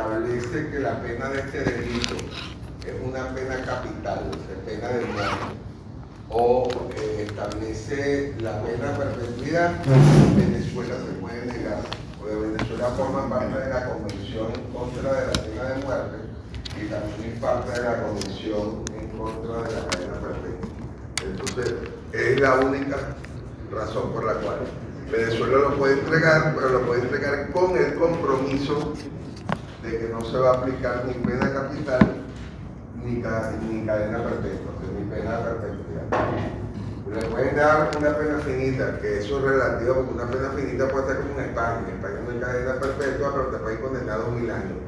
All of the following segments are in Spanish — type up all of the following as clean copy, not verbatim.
establece que la pena de este delito es una pena capital, es pena de muerte, o establece la pena de perpetuidad, Venezuela se puede negar, porque Venezuela forma parte de la Convención en contra de la pena de muerte y también es parte de la Convención en contra de la cadena perpetua. Entonces, es la única razón por la cual Venezuela lo puede entregar, pero lo puede entregar con el compromiso de que no se va a aplicar ni pena capital ni cadena perpetua, ni pena de perpetuidad. Le pueden dar una pena finita, que eso es relativo, porque una pena finita puede ser como en España. En España no hay cadena perpetua, pero te pueden condenar a 1000 años.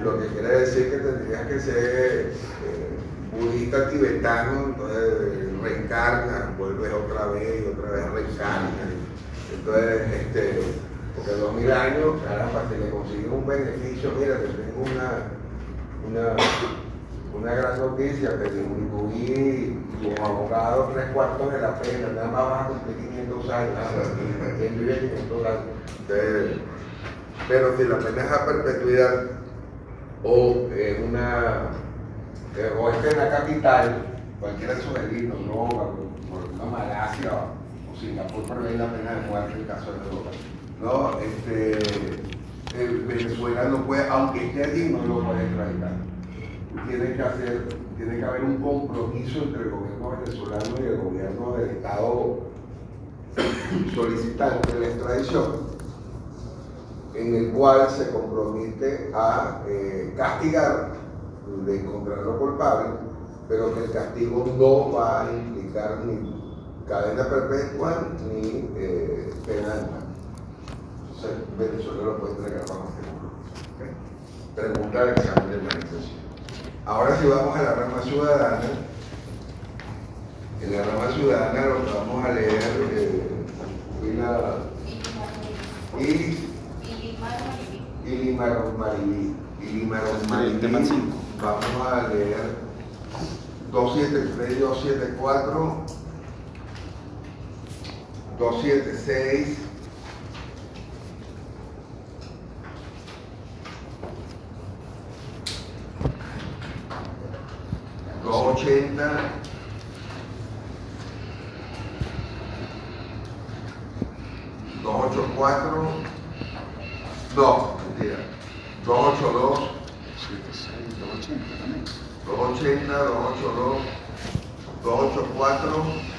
Lo que quiere decir que tendrías que ser budista tibetano, entonces reencarnas, vuelves otra vez reencarnas. Entonces, porque 2000 años, caramba, si le consigues un beneficio, mira, te tengo una gran noticia, te disminuí como abogado 3/4 de la pena, nada más vas a cumplir 500 años, ¿quién vive 500 años? Entonces, pero si la pena es a perpetuidad o es pena capital, cualquiera de esos delitos, droga, por una Malasia o Singapur prevé la pena de muerte en caso de droga. No, Venezuela no puede, aunque esté allí, no lo puede extraditar. Tiene que haber un compromiso entre el gobierno venezolano y el gobierno del Estado solicitante de la extradición, en el cual se compromete a castigar, de encontrarlo culpable, pero que el castigo no va a implicar ni cadena perpetua ni pena de muerte. Entonces, Venezuela lo puede entregar bajo este compromiso. ¿Okay? Pregunta del examen de organización. Ahora si vamos a la rama ciudadana, en la rama ciudadana lo que vamos a leer vamos a leer 273, 274, 276, $280, $284, no, mentira, $282, $280, $282, $284,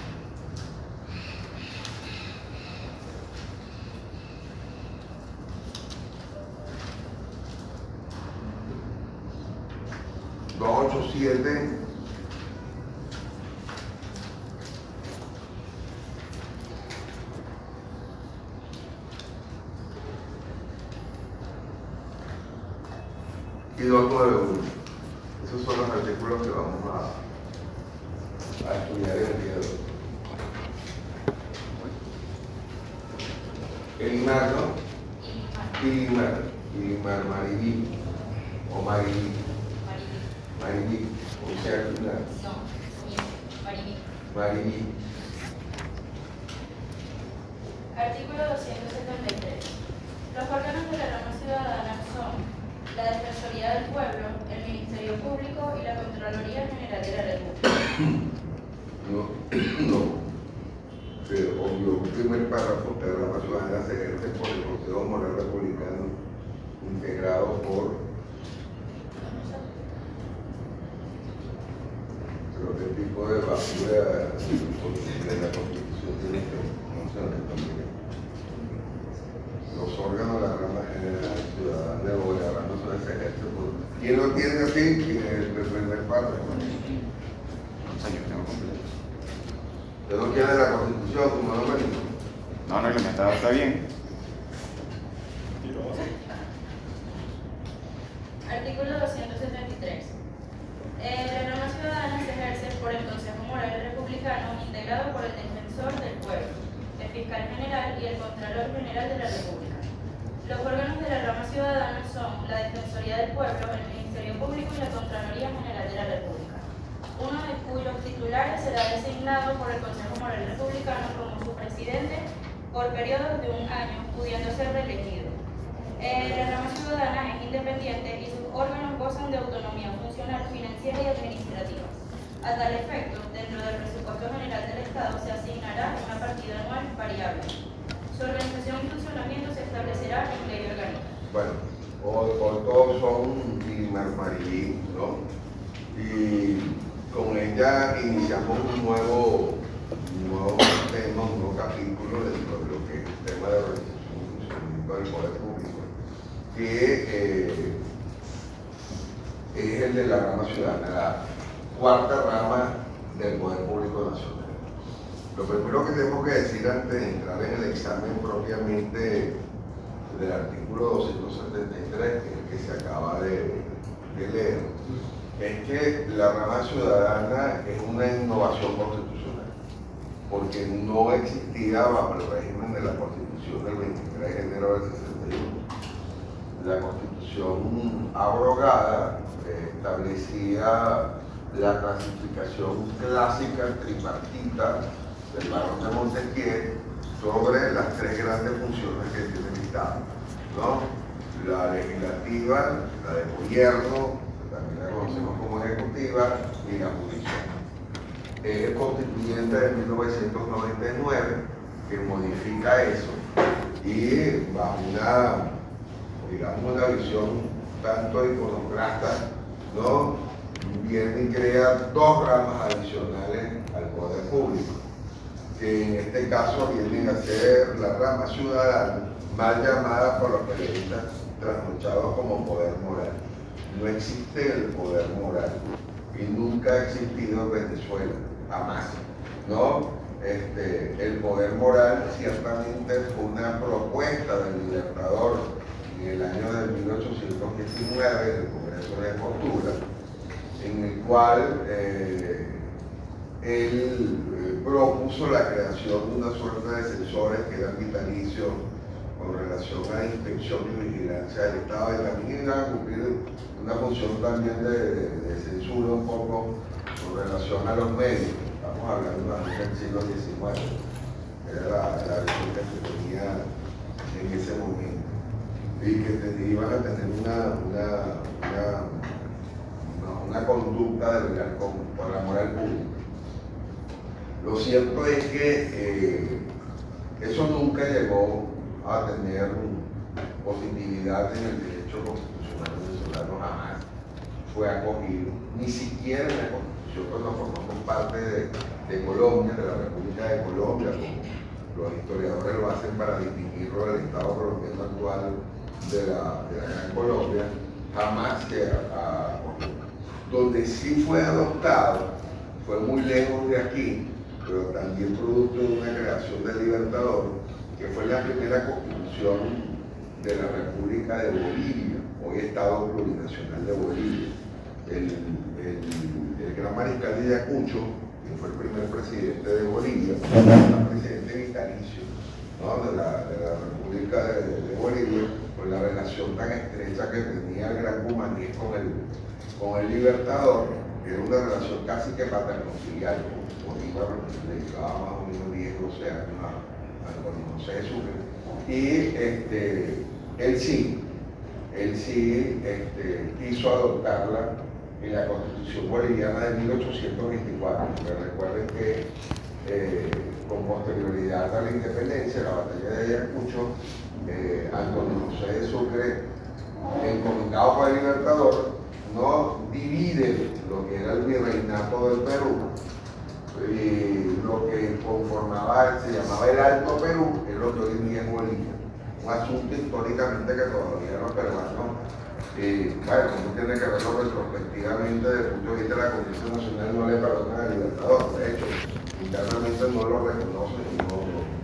$287, y 291. Esos son los artículos que vamos a estudiar en el día de hoy. Ilimar, ¿no? Ilimar, Maribí, o Maribí. Maribí, o sea, Maribí. Artículo 273. Los órganos de la rama ciudadana son la Defensoría del Pueblo, el Ministerio Público y la Contraloría General de la República. No. Obvio, el primer párrafo de la rama ciudadana se ejerce por el Consejo Moral Republicano, integrado por. Pero qué tipo de basura de la Constitución tiene que funcionar también. Los órganos de la rama ciudadana o de la rama ciudadana se ejerce por. ¿Quién lo tiene así? El primer párrafo. ¿Usted no quiere la Constitución como no me dijo? No, está bien. Artículo 273. La norma ciudadana se ejerce por el Consejo Moral Republicano, integrado por el Defensor del Pueblo, el Fiscal General y el Contralor General de la República. Los órganos de la rama ciudadana son la Defensoría del Pueblo, el Ministerio Público y la Contraloría General de la República, uno de cuyos titulares será designado por el Consejo Moral Republicano como su presidente por periodos de 1 año, pudiendo ser reelegido. La rama ciudadana es independiente gozan de autonomía funcional, financiera y administrativa. A tal efecto, dentro del presupuesto general del Estado se asignará una partida anual variable. Su organización y funcionamiento se establecerá en ley orgánica. Bueno, hoy todos son Marilyn, ¿no? Y con ella iniciamos un nuevo tema, un nuevo capítulo dentro de lo que es el tema de organización y funcionamiento del poder público, que es el de la rama ciudadana, la cuarta rama del poder público nacional. Lo primero que tenemos que decir antes de entrar en el examen propiamente del artículo 273, que es el que se acaba de leer, es que la rama ciudadana es una innovación constitucional, porque no existía bajo el régimen de la Constitución del 23 de enero del 61. La Constitución abrogada establecía la clasificación clásica tripartita del barón de Montesquieu sobre las tres grandes funciones que tiene el Estado, ¿no? La legislativa, la de gobierno, que también la conocemos como ejecutiva, y la judicial. Es el constituyente de 1999 que modifica eso y bajo una visión tanto iconoclasta, ¿no? Viene y crea dos ramas adicionales al poder público, que en este caso vienen a ser la rama ciudadana, mal llamada por los periodistas trasnochados como poder moral. No existe el poder moral y nunca ha existido en Venezuela, jamás, ¿no? El poder moral ciertamente fue una propuesta del Libertador en el año de 1819 del Congreso de Postura, en el cual él propuso la creación de una suerte de censores que eran vitalicios con relación a la inspección y vigilancia del Estado, y también iban a cumplir una función también de censura un poco con relación a los medios. Estamos hablando del siglo XIX, era la visión que se tenía en ese momento, y que iban a tener una conducta de velar por la moral pública. Lo cierto es que eso nunca llegó a tener positividad en el derecho constitucional venezolano, jamás fue acogido, ni siquiera en la Constitución cuando formamos parte de Colombia, de la República de Colombia, como los historiadores lo hacen para distinguirlo del Estado colombiano actual de la Gran Colombia, jamás se acogió. Donde sí fue adoptado, fue muy lejos de aquí, pero también producto de una creación del Libertador, que fue la primera constitución de la República de Bolivia, hoy Estado Plurinacional de Bolivia. El gran mariscal de Ayacucho, que fue el primer presidente de Bolivia, el presidente vitalicio, ¿no? de la República de Bolivia, con la relación tan estrecha que tenía el gran Cumanís con el Libertador, que era una relación casi que paterno-filial. Bolívar le llevaba más o menos 10, 12 años a Don José de Sucre. Y él sí quiso adoptarla en la Constitución boliviana de 1824. Pero recuerden que con posterioridad a la independencia, la batalla de Ayacucho, Antonio José de Sucre, encomendado por el Libertador, no divide lo que era el virreinato del Perú, y lo que conformaba, se llamaba el Alto Perú, es lo que hoy en día es Bolivia. Un asunto históricamente que todavía los peruanos, bueno, uno tiene que verlo retrospectivamente desde el punto de vista de la Constitución Nacional, no le perdonan al Libertador. De hecho, internamente no lo reconocen,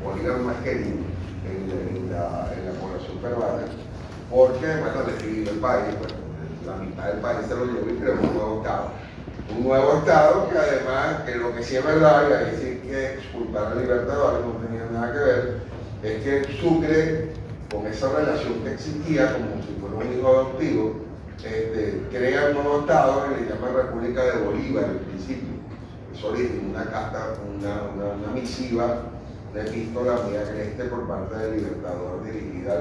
Bolívar más querido en la población peruana, porque, bueno, le dividió el país, pues, la mitad del país se lo llevó y creó un nuevo Estado. Un nuevo Estado que además, que lo que sí es verdad, y ahí sí hay que exculpar al Libertador, no tenía nada que ver, es que Sucre, con esa relación que existía, como si fuera un hijo adoptivo, crea un nuevo Estado que le llaman República de Bolívar al principio. Eso originó una carta, una misiva, una epístola muy agreste por parte del Libertador dirigida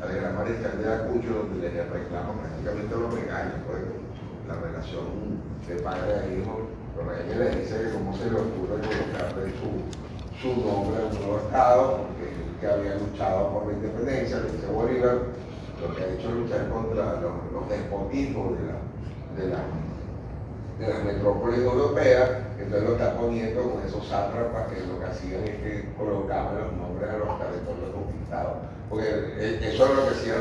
al gran mariscal de Ayacucho, donde le reclama prácticamente los regaños, pues, la relación de padre a hijo. Los regaños le dice que cómo se le ocurre colocarle su nombre en un nuevo estado, porque él que había luchado por la independencia, le dice Bolívar, lo que ha hecho es luchar contra los despotismos de las metrópolis europeas. Entonces lo está poniendo con esos sátrapas que lo que hacían es que colocaban los nombres a los territorios conquistados. Porque eso es lo que hacían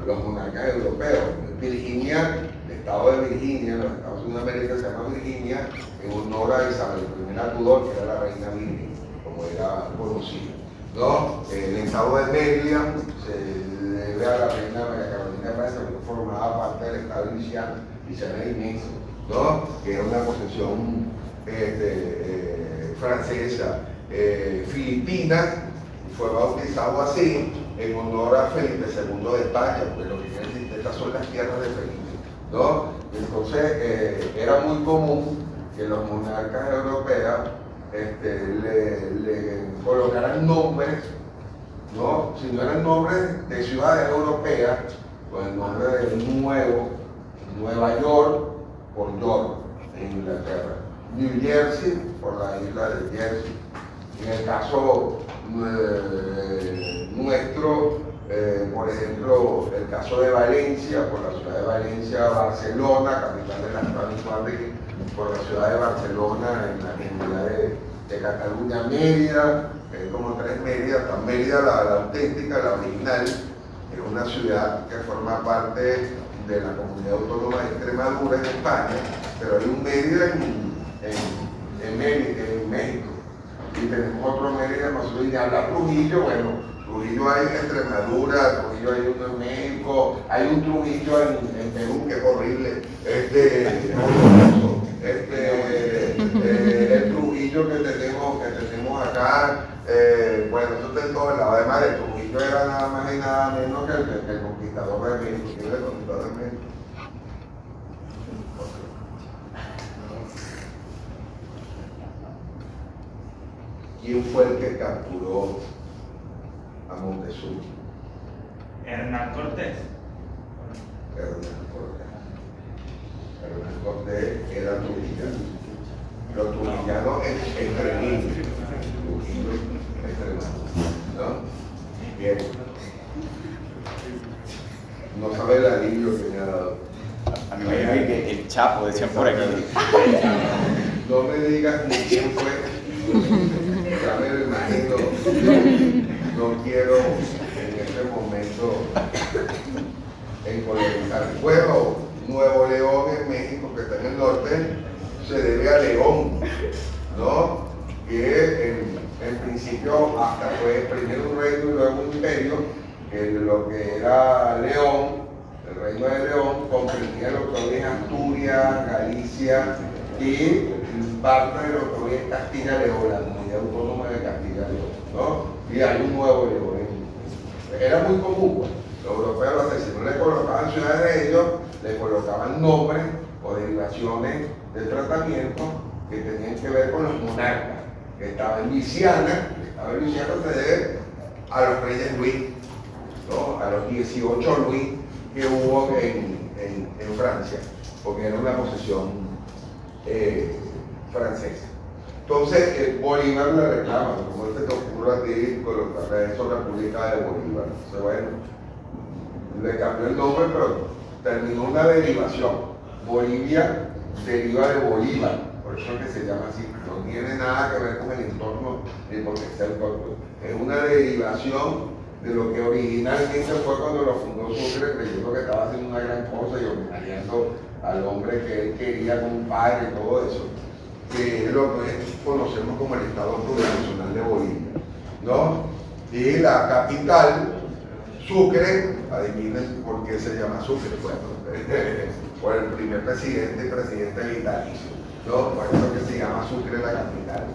los monarcas europeos. Virginia, el estado de Virginia, en los Estados Unidos de América se llama Virginia en honor a Isabel I Tudor, que era la reina virgen, como era conocida. ¿No? El estado de Mérida se debe a la reina María Carolina de Francia, que formaba parte del estado de Luisiana era inmenso, ¿no? Que era una posesión francesa, filipina, y fue bautizado así en honor a Felipe II de España, porque lo que quiere decir, estas son las tierras de Felipe, ¿no? Entonces era muy común que los monarcas europeos le colocaran nombres, ¿no? Si no eran nombres de ciudades europeas, pues el nombre de Nueva York por York, en Inglaterra. New Jersey por la isla de Jersey. En el caso nuestro, por ejemplo, el caso de Valencia, por la ciudad de Valencia, Barcelona, capital de la España, por la ciudad de Barcelona, en la comunidad de Cataluña, Mérida, como tres Mérida, está Mérida la auténtica, la original, es una ciudad que forma parte de la comunidad autónoma de Extremadura en España, pero hay un Mérida en México. Y tenemos otro Mérida, nosotros ya habla Trujillo, bueno, Trujillo hay en Extremadura, Trujillo hay uno en México, hay un Trujillo en Perú que es horrible, el Trujillo que tenemos acá, bueno, eso está en todos lados. Además de Trujillo era nada más y nada menos que el conquistador de México. ¿Quién es el conquistador de México? ¿Quién fue el que capturó a Montezuma? Hernán Cortés. Hernán Cortés era trujillano. Los trujillanos extremistas. Trujillo extremado. ¿No? Bien. No sabe el alivio que me ha dado. A mí me imagino que el Chapo decían por aquí. No me digas ni quién fue. Ya me lo imagino. No quiero en este momento encolerizar. Bueno, Nuevo León en México, que está en el norte, se debe a León, ¿no? Que en principio hasta fue primero un reino y luego un imperio, que lo que era León, el reino de León, comprendía lo que hoy es Asturias, Galicia y parte de lo que hoy es Castilla y León, la comunidad autónoma de Castilla y León, ¿no? Y hay un nuevo León. Era muy común, pues. Los europeos lo hacían, si no le colocaban ciudades de ellos, le colocaban nombres o derivaciones de tratamiento que tenían que ver con los monarcas, que estaba en Luisiana, se debe a los reyes Luis, ¿no? A los 18 Luis que hubo en Francia, porque era una posesión francesa. Entonces, Bolívar le reclama, como se te ocurre a ti colocarle eso República de Bolívar. Entonces, bueno, le cambió el nombre, pero terminó una derivación. Bolivia deriva de Bolívar, por eso es que se llama así. No tiene nada que ver con el entorno ni porque sea el cuerpo. Es una derivación de lo que originalmente fue cuando lo fundó Sucre, creyendo que estaba haciendo una gran cosa y homenajeando al hombre que él quería como un padre y todo eso, que es lo que conocemos como el Estado Plurinacional de Bolivia, ¿no? Y la capital, Sucre, adivinen por qué se llama Sucre, bueno, por el primer presidente vitalicio, ¿no? Por eso que se llama Sucre la capital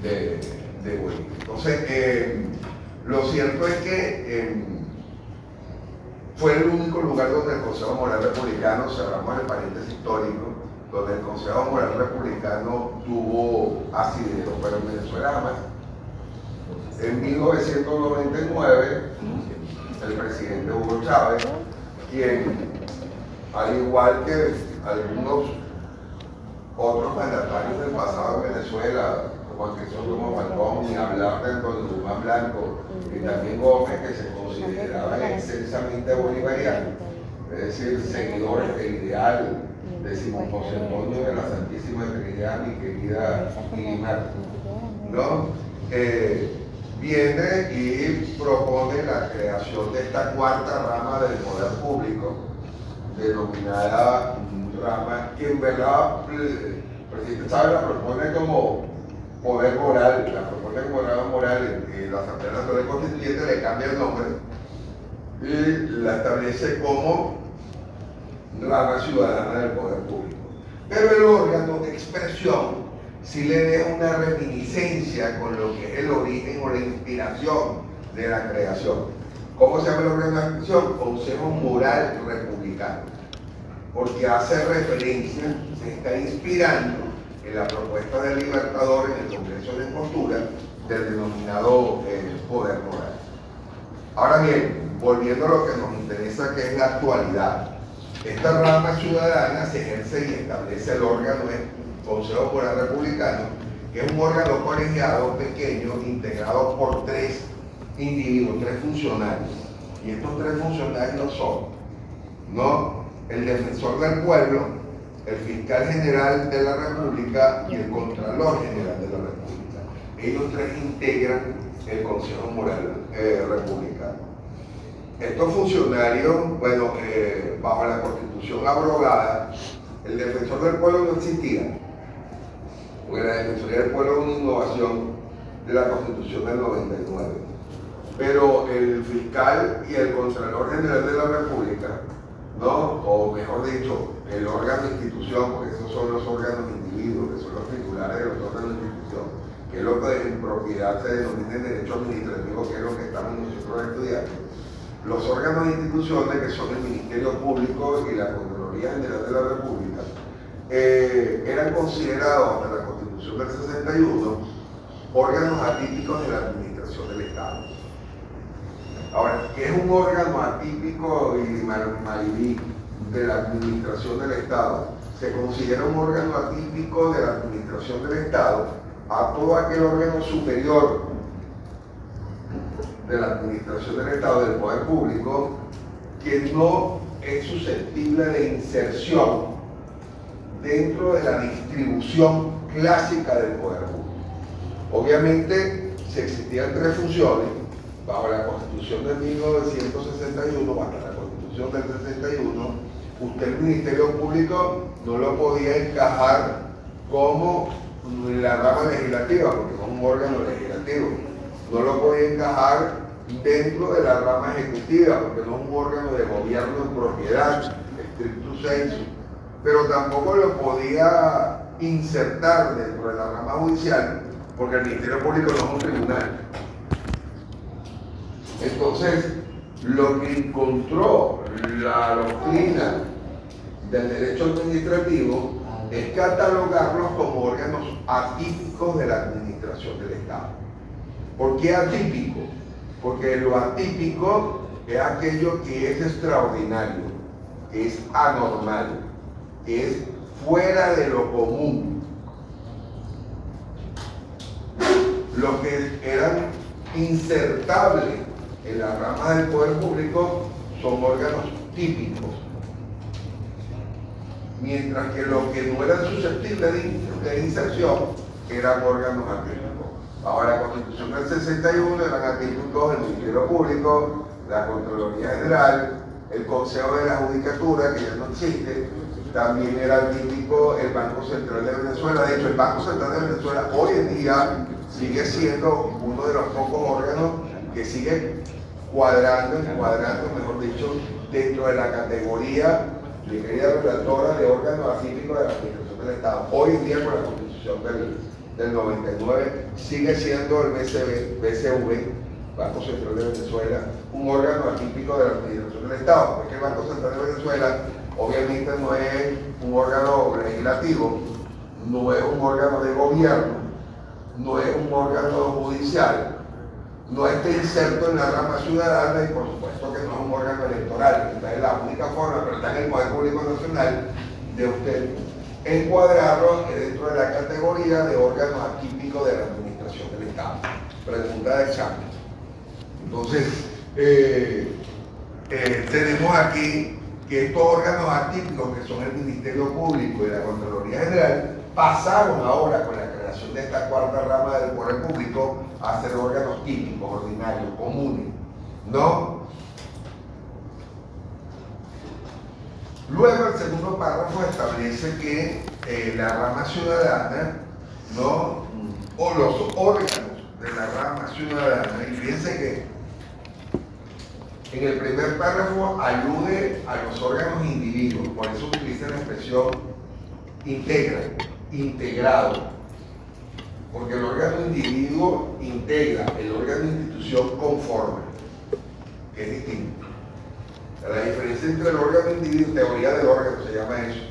de Bolivia. Entonces, lo cierto es que fue el único lugar donde el Consejo Moral Republicano, cerramos el paréntesis histórico, donde el Consejo Moral Republicano tuvo asidero, pero en Venezuela jamás. En 1999, el presidente Hugo Chávez, quien, al igual que algunos otros mandatarios del pasado en Venezuela, como Cristóbal Falcón, ni hablar de Don Guzmán Blanco, y también Gómez, que se consideraban extensamente bolivarianos, es decir, seguidores del ideal de Simón José Antonio de la Santísima Trinidad, mi querida Guimar, ¿no? Viene y propone la creación de esta cuarta rama del poder público, denominada rama, que en verdad el presidente Chávez la propone como poder moral, la propone como rama moral, en la Asamblea Nacional Constituyente le cambia el nombre y la establece como rama ciudadana del poder público. Pero el órgano de expresión sí le deja una reminiscencia con lo que es el origen o la inspiración de la creación. ¿Cómo se llama el órgano de expresión? Consejo Moral Republicano, porque hace referencia, se está inspirando en la propuesta del Libertador en el Congreso de Postura del denominado poder moral. Ahora bien, volviendo a lo que nos interesa, que es la actualidad, esta rama ciudadana se ejerce y establece el órgano de Consejo Moral Republicano, que es un órgano colegiado pequeño integrado por 3 individuos, 3 funcionarios. Y estos 3 funcionarios son, ¿no?, el defensor del pueblo, el fiscal general de la República y el contralor general de la República. Ellos 3 integran el Consejo Moral Republicano. Estos funcionarios, bueno, bajo la Constitución abrogada, el defensor del pueblo no existía, porque la Defensoría del Pueblo es una innovación de la Constitución del 99. Pero el fiscal y el Contralor General de la República, ¿no?, o mejor dicho, el órgano de institución, porque esos son los órganos individuos, que son los titulares de los órganos de institución, que es lo que en propiedad se denomina en derecho administrativo, que es lo que estamos nosotros estudiando. Los órganos de instituciones, que son el Ministerio Público y la Contraloría General de la República, eran considerados hasta la Constitución del 61 órganos atípicos de la administración del Estado. Ahora, ¿qué es un órgano atípico y malibí de la administración del Estado? Se considera un órgano atípico de la administración del Estado a todo aquel órgano superior de la administración del Estado, del poder público, que no es susceptible de inserción dentro de la distribución clásica del poder público. Obviamente, si existían 3 funciones, bajo la Constitución de 1961 hasta la Constitución del 61, usted el Ministerio Público no lo podía encajar como la rama legislativa, porque es un órgano legislativo. No lo podía encajar dentro de la rama ejecutiva, porque no es un órgano de gobierno en propiedad, stricto sensu, pero tampoco lo podía insertar dentro de la rama judicial, porque el Ministerio Público no es un tribunal. Entonces, lo que encontró la doctrina del derecho administrativo es catalogarlos como órganos atípicos de la administración del Estado. ¿Por qué atípico? Porque lo atípico es aquello que es extraordinario, que es anormal, que es fuera de lo común. Los que eran insertables en las ramas del poder público son órganos típicos, mientras que los que no eran susceptibles de inserción eran órganos atípicos. Ahora, la Constitución del 61 eran atípicos el Ministerio Público, la Contraloría General, el Consejo de la Judicatura, que ya no existe, también era atípico el Banco Central de Venezuela. De hecho, el Banco Central de Venezuela hoy en día sigue siendo uno de los pocos órganos que sigue encuadrando, mejor dicho, dentro de la categoría de querida relatora de órganos atípicos de la administración del Estado. Hoy en día, con la Constitución del 99, sigue siendo el BCV, Banco Central de Venezuela, un órgano atípico de la administración del Estado, porque el Banco Central de Venezuela obviamente no es un órgano legislativo, no es un órgano de gobierno, no es un órgano judicial, no esté inserto en la rama ciudadana y por supuesto que no es un órgano electoral. Esta es la única forma, pero está en el Poder Público Nacional, de usted encuadrarlo dentro de la categoría de órgano atípico de la administración del Estado. Pregunta de examen. Entonces, tenemos aquí que estos órganos atípicos, que son el Ministerio Público y la Contraloría General, pasaron ahora con la creación de esta cuarta rama del Poder Público a ser órganos típicos, ordinarios, comunes, ¿no? Luego el segundo párrafo establece que la rama ciudadana, ¿no? O los órganos de la rama ciudadana, y fíjense que en el primer párrafo alude a los órganos individuos, por eso utiliza la expresión integra, integrado, porque el órgano individuo integra, el órgano institución conforma, que es distinto. La diferencia entre el órgano individuo, teoría del órgano se llama eso,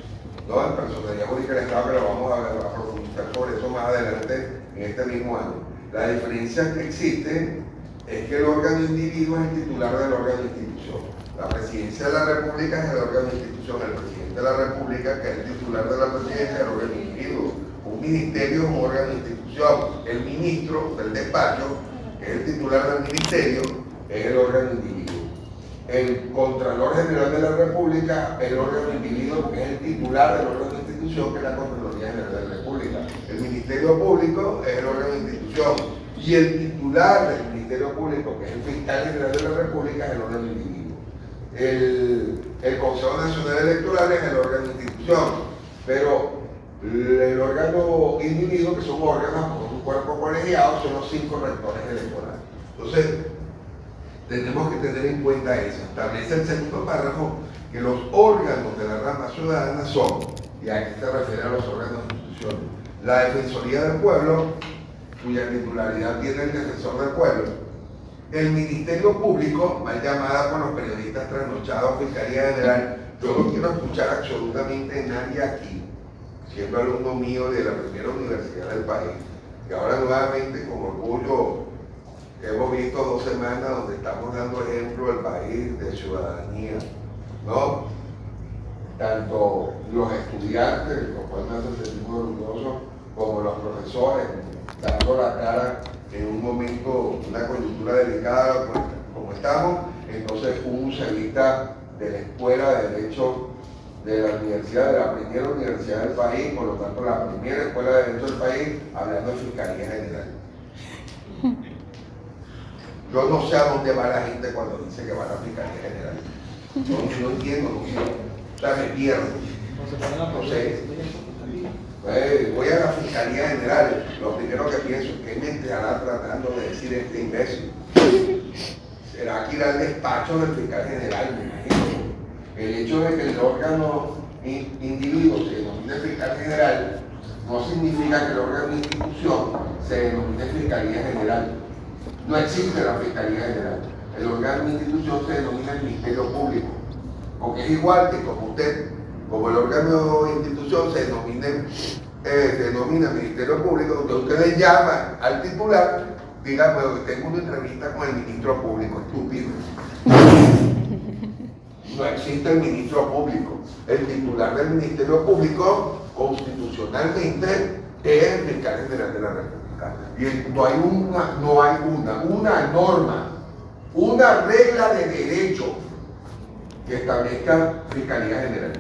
¿no? En personalidad jurídica del Estado, que lo vamos a profundizar sobre eso más adelante en este mismo año. La diferencia que existe es que el órgano individuo es el titular del órgano institución. La presidencia de la República es el órgano institución, el presidente de la República, que es el titular de la presidencia, es el órgano individuo. Un ministerio es un órgano institución. El ministro del despacho, que es el titular del ministerio, es el órgano individuo. El Contralor General de la República es el órgano individuo, que es el titular del órgano de institución, que es la Contraloría General de la República. El Ministerio Público es el órgano de institución. Y el titular del Ministerio Público, que es el Fiscal General de la República, es el órgano individuo. El Consejo Nacional Electoral es el órgano de institución. Pero el órgano individuo, que son órganos con un cuerpo colegiado, son los 5 rectores electorales. Entonces, tenemos que tener en cuenta eso. Establece el segundo párrafo que los órganos de la rama ciudadana son, y aquí se refiere a los órganos de instituciones, la Defensoría del Pueblo, cuya titularidad tiene el Defensor del Pueblo, el Ministerio Público, mal llamada por los periodistas trasnochados Fiscalía General. Yo no quiero escuchar absolutamente nadie aquí, siendo alumno mío de la primera universidad del país, que ahora nuevamente con orgullo hemos visto 2 semanas donde estamos dando ejemplo al país de ciudadanía, ¿no? Tanto los estudiantes, los cuales me hacen sentir muy orgullosos, como los profesores, dando la cara en un momento, una coyuntura delicada pues, como estamos. Entonces un musevista de la Escuela de Derecho de la Universidad, de la primera universidad del país, por lo tanto la primera Escuela de Derecho del país, hablando de Fiscalía General. Yo no sé a dónde va la gente cuando dice que va a la Fiscalía General. No entiendo, no sé. O sea, me pierdo. No sé. Voy a la Fiscalía General. Lo primero que pienso es que me estará tratando de decir este imbécil. Será que ir al despacho del fiscal general, me imagino. El hecho de que el órgano individuo se denomine fiscal general no significa que el órgano institución se denomine Fiscalía General. No existe la Fiscalía General. El órgano de institución se denomina el Ministerio Público. Porque es igual que como usted, como el órgano de institución se denomina Ministerio Público, donde usted le llama al titular, diga, bueno, tengo una entrevista con el ministro público, estúpido. No existe el ministro público. El titular del Ministerio Público, constitucionalmente, es el fiscal general de la República. Y no hay una norma, una regla de derecho que establezca Fiscalía General.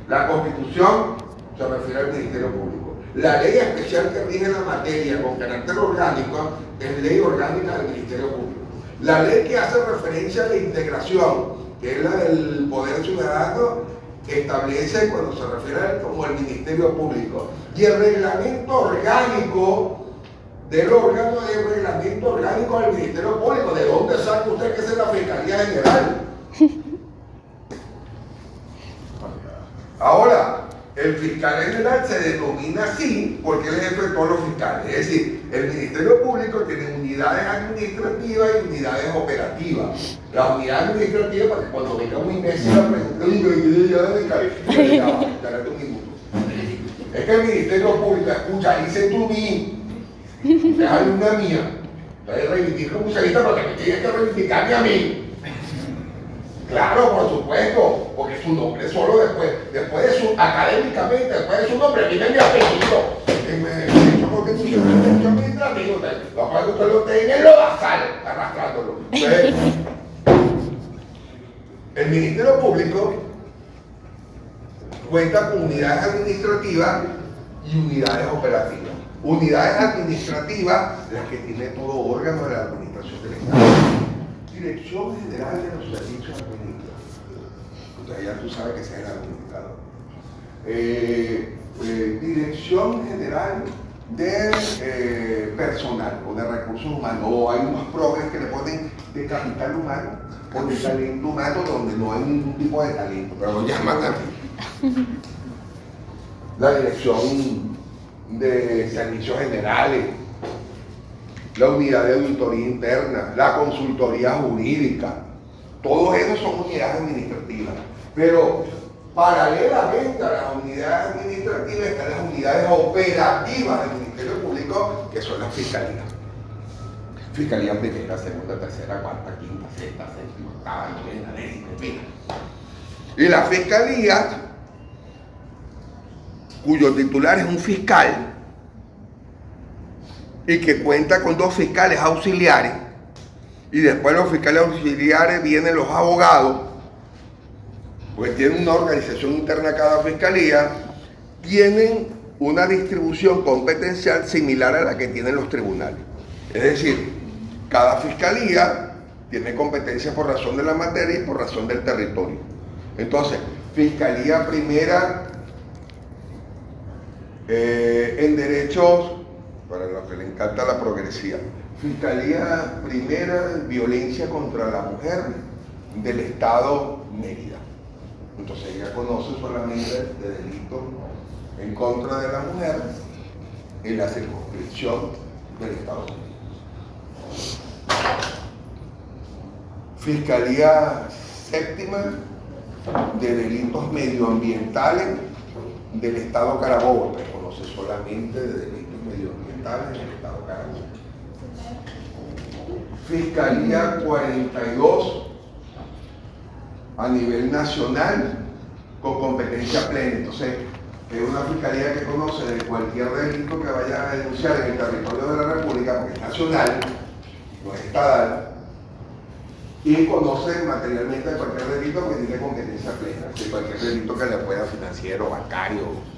La Constitución se refiere al Ministerio Público. La ley especial que rige la materia con carácter orgánico es ley orgánica del Ministerio Público. La ley que hace referencia a la integración, que es la del Poder Ciudadano, establece cuando se refiere a él como el Ministerio Público. Y el reglamento orgánico del órgano es el reglamento orgánico del Ministerio Público. ¿De dónde sabe usted que es la Fiscalía General? Ahora, el fiscal general se denomina así porque él es el jefe de todos los fiscales. Es decir, el Ministerio Público tiene unidades administrativas y unidades operativas. La unidad administrativa, para que cuando venga un imbécil a preguntar, es que el Ministerio Público, escucha, dice tú mí, es alumna mía, Entonces reivindico muselista porque me tienes que reivindicarme a mí. Claro, por supuesto, porque su nombre solo después de su, académicamente, después de su nombre, viene mi apellido. Derecho constitucional, derecho administrativo, lo cual usted lo tiene en lo basal, arrastrándolo. Entonces, el Ministerio Público cuenta con unidades administrativas y unidades operativas. Unidades administrativas, las que tiene todo órgano de la administración del Estado. Dirección General de los Servicios Administrativos. Entonces ya tú sabes que ese es el administrador. Dirección General de Personal o de Recursos Humanos. O hay unos programas que le ponen de capital humano o de talento humano donde no hay ningún tipo de talento, pero lo llaman así. La Dirección de Servicios Generales, la unidad de auditoría interna, la consultoría jurídica, todos esos son unidades administrativas. Pero paralelamente a las unidades administrativas están las unidades operativas del Ministerio Público, que son las fiscalías. Fiscalía primera, segunda, tercera, cuarta, quinta, sexta, séptima, octava, novena, décima, en fin. Y la fiscalía, cuyo titular es un fiscal, y que cuenta con 2 fiscales auxiliares, y después los fiscales auxiliares vienen los abogados, pues tienen una organización interna cada fiscalía, tienen una distribución competencial similar a la que tienen los tribunales. Es decir, cada fiscalía tiene competencia por razón de la materia y por razón del territorio. Entonces, Fiscalía Primera en derechos, para los que le encanta la progresía, Fiscalía Primera en violencia contra la mujer del Estado Mérida. Entonces ella conoce solamente de delitos en contra de la mujer en la circunscripción del Estado Mérida. Fiscalía Séptima de delitos medioambientales del Estado Carabobo, que conoce solamente de delitos medioambientales del Estado Carabobo. Fiscalía 42 a nivel nacional con competencia plena. Entonces, es una fiscalía que conoce de cualquier delito que vaya a denunciar en el territorio de la República, porque es nacional, no es estatal, y conoce materialmente de cualquier delito que tiene competencia plena, de cualquier delito que le pueda financiero, bancario.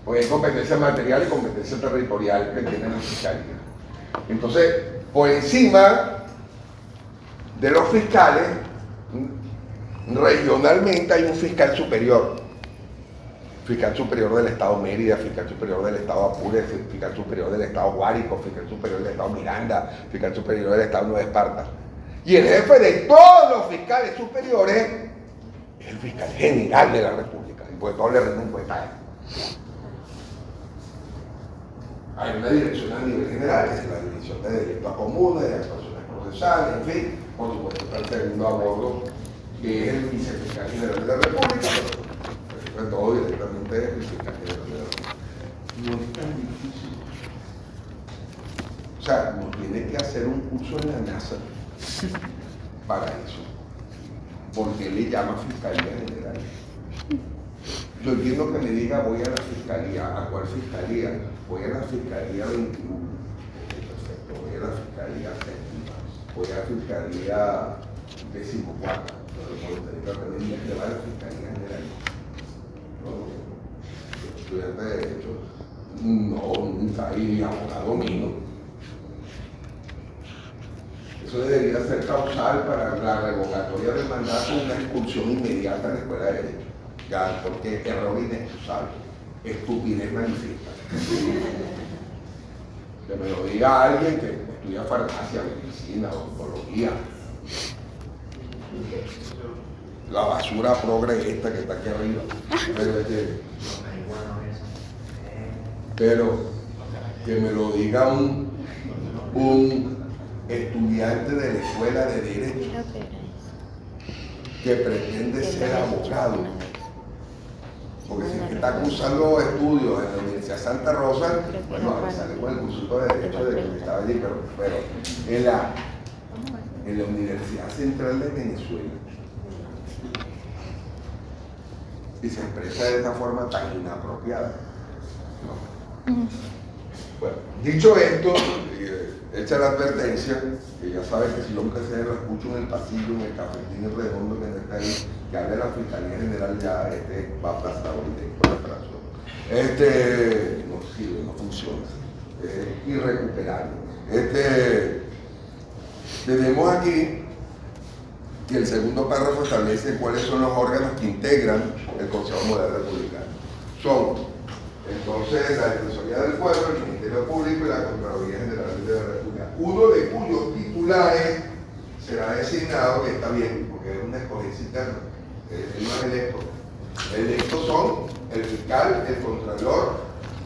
Pues hay competencia material y competencia territorial que tiene la fiscalía. Entonces, por encima de los fiscales, regionalmente hay un fiscal superior del Estado Mérida, fiscal superior del Estado Apure, fiscal superior del Estado Guárico, fiscal superior del Estado Miranda, fiscal superior del Estado Nueva Esparta. Y el jefe de todos los fiscales superiores es el fiscal general de la República, y pues todos le rinden cuenta a él. Hay una dirección a nivel general, que es la Dirección de Delitos Comunes, de Actuaciones Procesales, en fin. Por supuesto está el segundo a bordo, que es el vicefiscal general de la República, pero todo directamente es el fiscal general de la República. No es tan difícil. O sea, no tiene que hacer un curso en la NASA para eso, porque le llama Fiscalía General. Yo entiendo que me diga, voy a la fiscalía. ¿A cuál fiscalía? Voy a la Fiscalía 21. Perfecto, voy a la Fiscalía 7. Voy a la Fiscalía 14. Pero tenía que llevar a la Fiscalía General. Los estudiantes de Derecho, no, nunca hay abogado mío. Eso debería ser causal para la revocatoria del mandato, una expulsión inmediata de la Escuela de Derecho. Ya, porque error inexcusable, estupidez manifiesta. Que me lo diga alguien que estudia farmacia, medicina, odontología. La basura progre esta que está aquí arriba. Pero que me lo diga un estudiante de la Escuela de Derecho que pretende ser abogado Porque si está cursando estudios en la Universidad Santa Rosa, bueno, ahí sale con el curso de Derecho de que estaba allí, pero en la Universidad Central de Venezuela. Y se expresa de esa forma tan inapropiada, ¿no? Bueno, dicho esto, hecha la advertencia, que ya sabes que si yo me lo escucho en el pasillo, en el cafetín redondo que está ahí, que habla de la Fiscalía General, ya va a pasar por la operación. No sirve, no funciona, es irrecuperable. Tenemos aquí que el segundo párrafo establece cuáles son los órganos que integran el Consejo Municipal Republicano. Son entonces la Defensoría del Pueblo, el Ministerio Público y la Contraloría General de la República, uno de cuyos titulares será designado, que está bien, porque es una escogencia interna, él no es electo. Electos son el fiscal, el contralor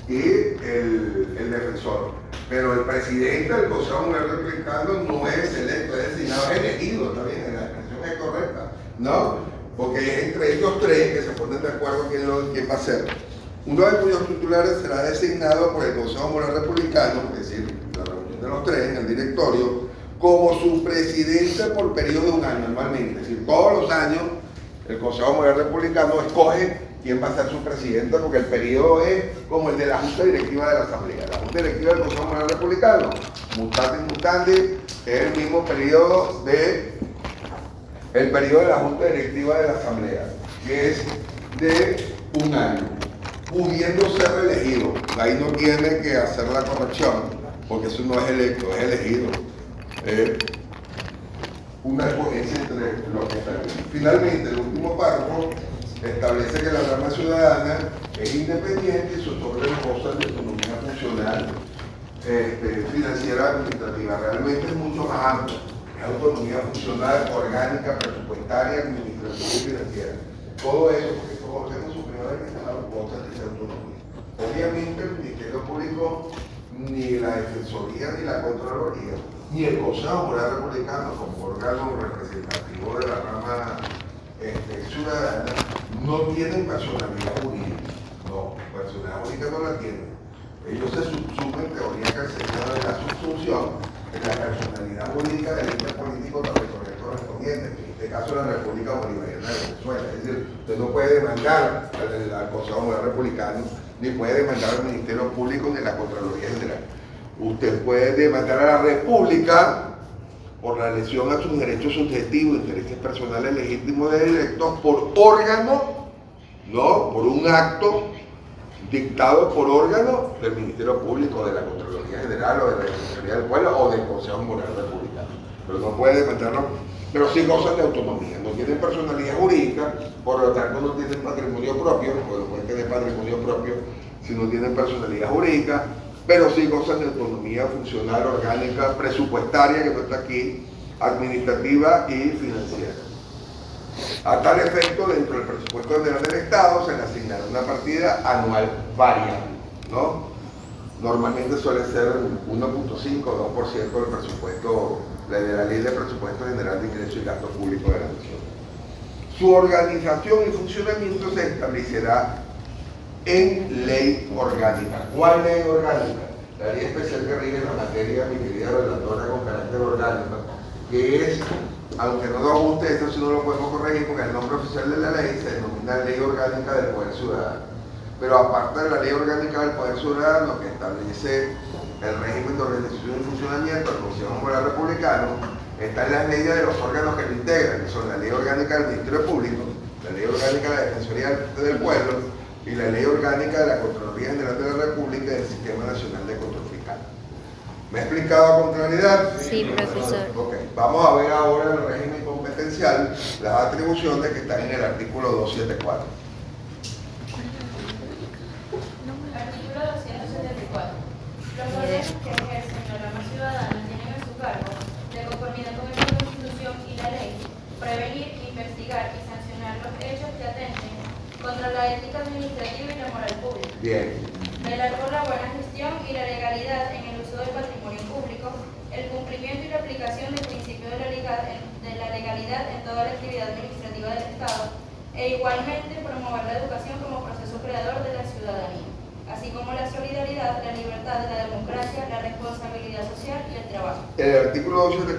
y el defensor. Pero el presidente del Consejo Municipal Republicano no es electo, es designado, es elegido, está bien, la expresión es correcta, ¿no? Porque es entre ellos tres que se ponen de acuerdo quién va a ser. Uno de cuyos titulares será designado por el Consejo Municipal Republicano, es decir, la reunión de los tres en el directorio, como su presidente por periodo de un año anualmente. Es decir, todos los años el Consejo Municipal Republicano escoge quién va a ser su presidente, porque el periodo es como el de la Junta Directiva de la Asamblea. La Junta Directiva del Consejo Municipal Republicano, mutatis mutandis, es el mismo periodo de la Junta Directiva de la Asamblea, que es de un año, pudiendo ser reelegido. Ahí no tiene que hacer la corrección, porque eso no es electo, es elegido. Una escogencia entre los que están. Finalmente, el último párrafo establece que la rama ciudadana es independiente y sus órganos gozan de autonomía funcional, financiera, administrativa. Realmente es mucho más amplio. Es autonomía funcional, orgánica, presupuestaria, administrativa y financiera. Todo eso, porque estos órganos superiores que están gozan de esa autonomía. Obviamente el Ministerio Público, ni la Defensoría, ni la Contraloría, ni el Consejo Municipal Republicano como órgano representativo de la rama ciudadana, no tienen personalidad jurídica. No, personalidad jurídica no la tienen. Ellos se subsumen, teoría carceliana de la subsunción, de la personalidad jurídica del ente político territorial correspondiente, en este caso la República Bolivariana de Venezuela. Es decir, usted no puede demandar al Consejo Municipal Republicano, ni puede demandar al Ministerio Público ni a la Contraloría General. Usted puede demandar a la República por la lesión a sus derechos subjetivos, intereses personales legítimos de directos, por órgano, no, por un acto dictado por órgano del Ministerio Público, de la Contraloría General o de la Defensoría del Pueblo o del Consejo Municipal Republicano. Pero no puede demandarlo, pero sí gozan de autonomía, no tienen personalidad jurídica, por lo tanto no tienen patrimonio propio, o no pueden tener patrimonio propio si no tienen personalidad jurídica, pero sí gozan de autonomía funcional, orgánica, presupuestaria, que no está aquí, administrativa y financiera. A tal efecto, dentro del presupuesto general del Estado se le asignará una partida anual variable, ¿no? Normalmente suele ser 1.5 o 2% del presupuesto, de la Ley de Presupuesto General de Ingresos y Gasto Público de la Nación. Su organización y funcionamiento se establecerá en ley orgánica. ¿Cuál ley orgánica? La ley especial que rige la materia, mi querida relatora, con carácter orgánico, que es, aunque no nos guste esto, si no lo podemos corregir, porque el nombre oficial de la ley se denomina Ley Orgánica del Poder Ciudadano. Pero aparte de la Ley Orgánica del Poder Ciudadano, que establece el régimen de organización y funcionamiento del Consejo Municipal Republicano, están las leyes de los órganos que lo integran, que son la Ley Orgánica del Ministerio Público, la Ley Orgánica de la Defensoría del Pueblo, y la Ley Orgánica de la Contraloría General de la República y del Sistema Nacional de Control Fiscal. ¿Me he explicado con claridad? Sí, profesor. Ok, vamos a ver ahora el régimen competencial, las atribuciones que están en el artículo 274. Artículo 274. Los órganos que ejercen la rama ciudadana tienen en su cargo, de conformidad con esta Constitución y la ley, prevenir, investigar y sancionar los hechos que atenten contra la ética administrativa y la moral pública. Bien. Velar por la buena gestión y la legalidad en el uso del patrimonio público, el cumplimiento y la aplicación del principio de la legalidad en toda la actividad administrativa del Estado, e igualmente promover la educación como proceso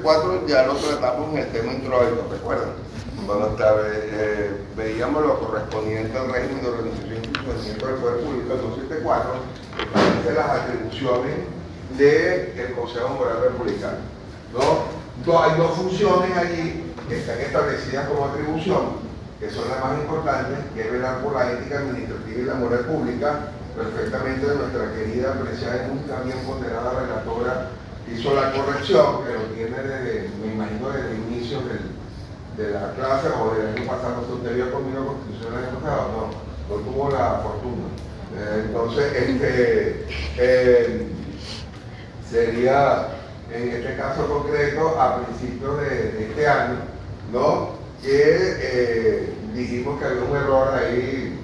274 ya lo tratamos en el tema introito, ¿recuerdan? Cuando veíamos lo correspondiente al régimen de organización y funcionamiento del Poder Público, el 274 establece las atribuciones del Consejo Moral Republicano. Hay dos funciones allí que están establecidas como atribución, que son las más importantes, que es velar por la ética administrativa y la moral pública. Perfectamente nuestra querida, apreciada y nunca bien ponderada relatora hizo la corrección, que lo tiene desde, me imagino, desde el inicio de la clase o del año pasado. ¿Usted vio conmigo Constitución el año pasado? No tuvo la fortuna. Entonces, sería en este caso concreto a principios de este año, ¿no? Que dijimos que había un error ahí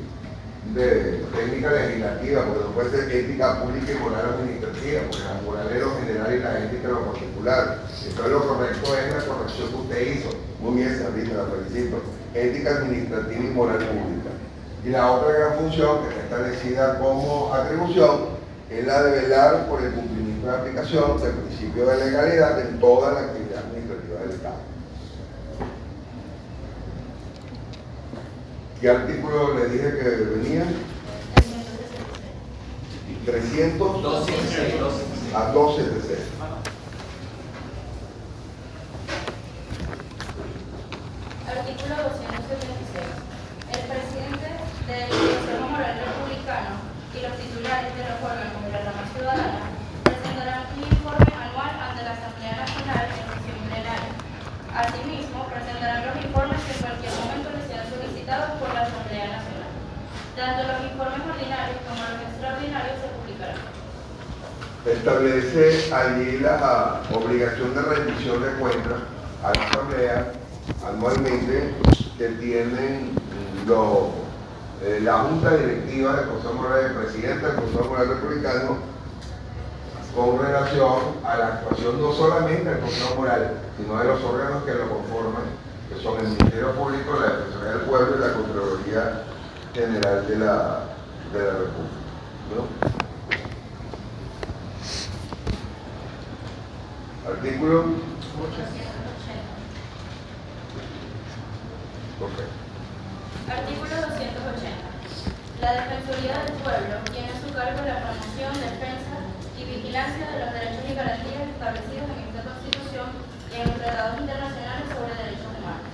de técnica legislativa, porque no puede ser ética pública y moral administrativa, porque la moral es lo general y la ética es lo particular. Entonces lo correcto es la corrección que usted hizo. Muy bien, Sabrina, la felicito. Ética administrativa y moral pública. Y la otra gran función que está establecida como atribución es la de velar por el cumplimiento de aplicación del principio de legalidad en toda la actividad administrativa del Estado. ¿Qué artículo le dije que venía? 300 a 276. Artículo 276. El presidente del Consejo Moral Republicano y los titulares de los órganos de la rama ciudadana presentarán un informe anual ante la Asamblea Nacional en sesión plenaria. Asimismo, presentarán los informes que en cualquier momento les sean solicitados por la Asamblea Nacional. Tanto los informes ordinarios como los extraordinarios se publicarán. Establece allí la obligación de rendición de cuentas a la Asamblea anualmente que tienen la Junta Directiva del Consejo Moral del Presidente del Consejo Moral Republicano con relación a la actuación no solamente del Consejo Moral, sino de los órganos que lo conforman, que son el Ministerio Público, la Defensoría del Pueblo y la Contraloría General de la República, ¿no? Artículo 880. Perfecto. Artículo 280. La Defensoría del Pueblo tiene a su cargo la promoción, defensa y vigilancia de los derechos y garantías establecidos en esta Constitución y en los tratados internacionales sobre derechos humanos,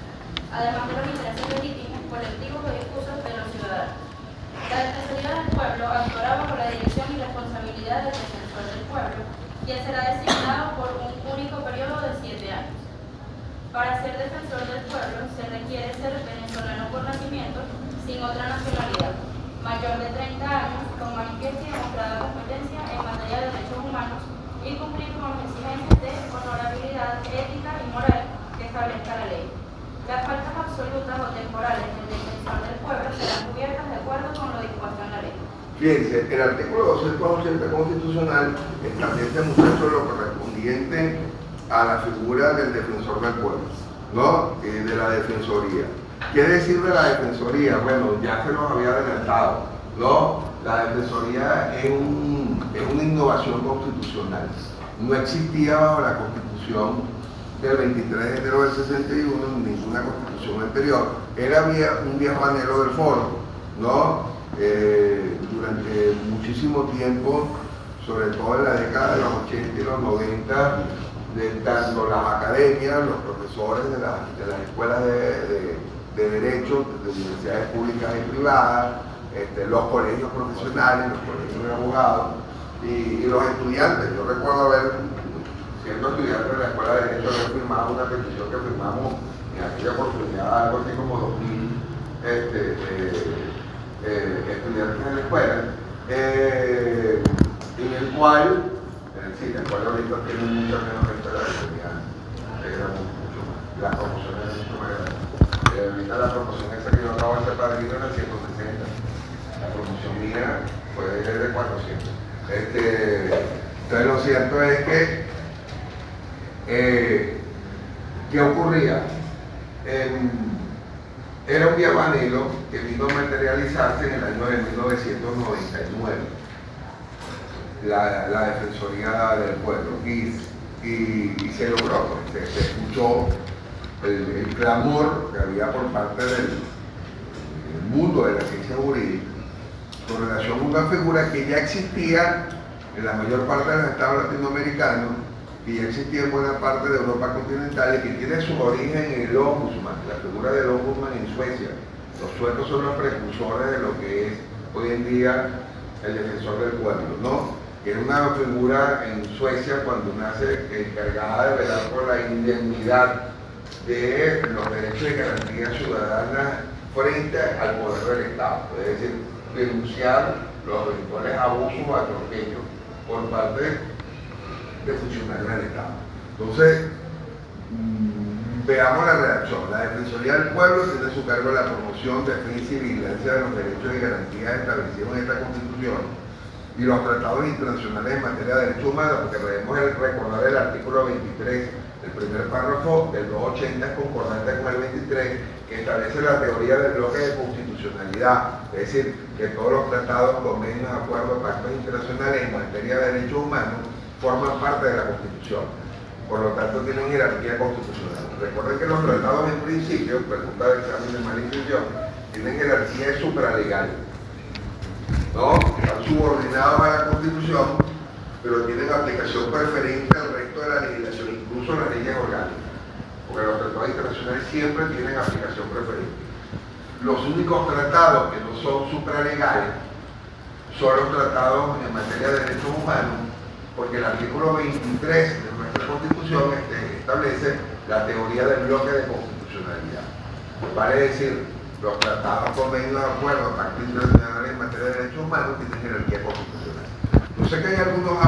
además de los intereses legítimos, colectivos o difusos de los ciudadanos. La Defensoría del Pueblo actuará bajo la dirección y responsabilidad del Defensor del Pueblo, quien será designado por un único periodo de 7 años. Para ser defensor del pueblo se requiere ser venezolano por nacimiento, sin otra nacionalidad, mayor de 30 años, con manifiesta y demostrada competencia en materia de derechos humanos y cumplir con las exigencias de honorabilidad, ética y moral que establezca la ley. Las faltas absolutas o temporales del defensor del pueblo serán cubiertas de acuerdo con lo dispuesto en la ley. Fíjense, el artículo 280 constitucional establece, muchachos, lo correspondiente a la figura del defensor del pueblo, ¿no? De la defensoría. ¿Qué decir de la defensoría? Bueno, ya se nos había adelantado, ¿no? La defensoría es una innovación constitucional. No existía bajo la Constitución del 23 de enero del 61, en ninguna constitución anterior. Era un viejo anhelo del foro, ¿no? Durante muchísimo tiempo, sobre todo en la década de los 80 y los 90, de tanto las academias, los profesores de las escuelas de derecho, de universidades públicas y privadas, los colegios profesionales, los colegios de abogados y los estudiantes. Yo recuerdo haber, siendo estudiante de la escuela de derecho, haber firmado una petición que firmamos en aquella oportunidad, algo así como 2000 estudiantes en la escuela, en el cual ahorita tiene mucha menos gente de la comunidad, mucho más, las promociones son mucho más grandes. Ahorita la promoción esa que yo acabo de hacer padrino era 160, la promoción mía fue de 400. Entonces lo cierto es que, ¿qué ocurría? Era un viejo anhelo que vino a materializarse en el año de 1999. La Defensoría del Pueblo. Y y se logró, se escuchó el clamor que había por parte del mundo de la ciencia jurídica con relación a una figura que ya existía en la mayor parte de los estados latinoamericanos, que ya existía en buena parte de Europa continental y que tiene su origen en el ombudsman, la figura del ombudsman en Suecia. Los suecos son los precursores de lo que es hoy en día el defensor del pueblo, ¿no? Que era una figura en Suecia cuando nace encargada de velar por la indemnidad de los derechos y garantías ciudadanas frente al poder del Estado, es decir, denunciar los eventuales abusos o atropellos por parte de funcionarios del Estado. Entonces, veamos la redacción. La Defensoría del Pueblo tiene a su cargo la promoción, defensa y vigilancia de los derechos y garantías establecidos en esta Constitución y los tratados internacionales en materia de derechos humanos, porque debemos recordar el artículo 23, el primer párrafo del 280 es concordante con el 23, que establece la teoría del bloque de constitucionalidad, es decir, que todos los tratados, convenios, acuerdos, pactos internacionales en materia de derechos humanos forman parte de la Constitución. Por lo tanto, tienen jerarquía constitucional. Recuerden que los tratados en principio, pregunta de examen de mala inscripción, tienen jerarquía supralegal, ¿no? Están subordinados a la Constitución, pero tienen aplicación preferente al resto de la legislación, incluso las leyes orgánicas, porque los tratados internacionales siempre tienen aplicación preferente. Los únicos tratados que no son supralegales son los tratados en materia de derechos humanos, porque el artículo 23 de nuestra Constitución establece la teoría del bloque de constitucionalidad. Vale decir, los tratados, convenios, acuerdos, pactos internacionales en materia de derechos humanos tienen jerarquía constitucional. Yo sé que hay algunos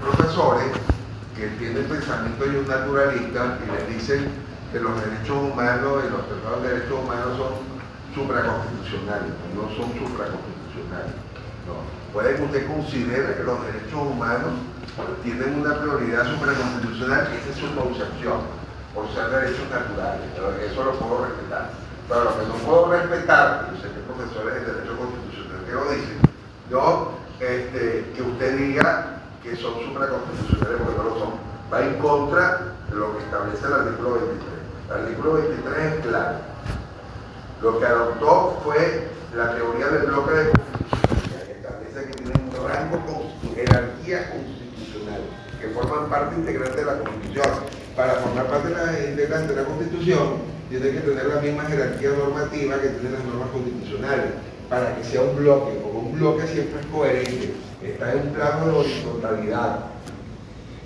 profesores que tienen pensamiento naturalista y les dicen que los derechos humanos y los tratados de derechos humanos son supraconstitucionales, no son supraconstitucionales. No. Puede que usted considere que los derechos humanos tienen una prioridad supraconstitucional, esa es su concepción, por ser derechos naturales, pero eso lo puedo respetar. Pero lo que no puedo respetar, yo sé que profesores de derecho constitucional que lo dicen, no, que usted diga que son supraconstitucionales porque no lo son. Va en contra de lo que establece el artículo 23. El artículo 23 es claro. Lo que adoptó fue la teoría del bloque de constitucionalidad, que establece que tienen un rango jerarquía constitucional, que forman parte integrante de la Constitución. Para formar parte de la integrante de la Constitución, tiene que tener la misma jerarquía normativa que tienen las normas constitucionales, para que sea un bloque. Como un bloque siempre es coherente, está en un plano de horizontalidad.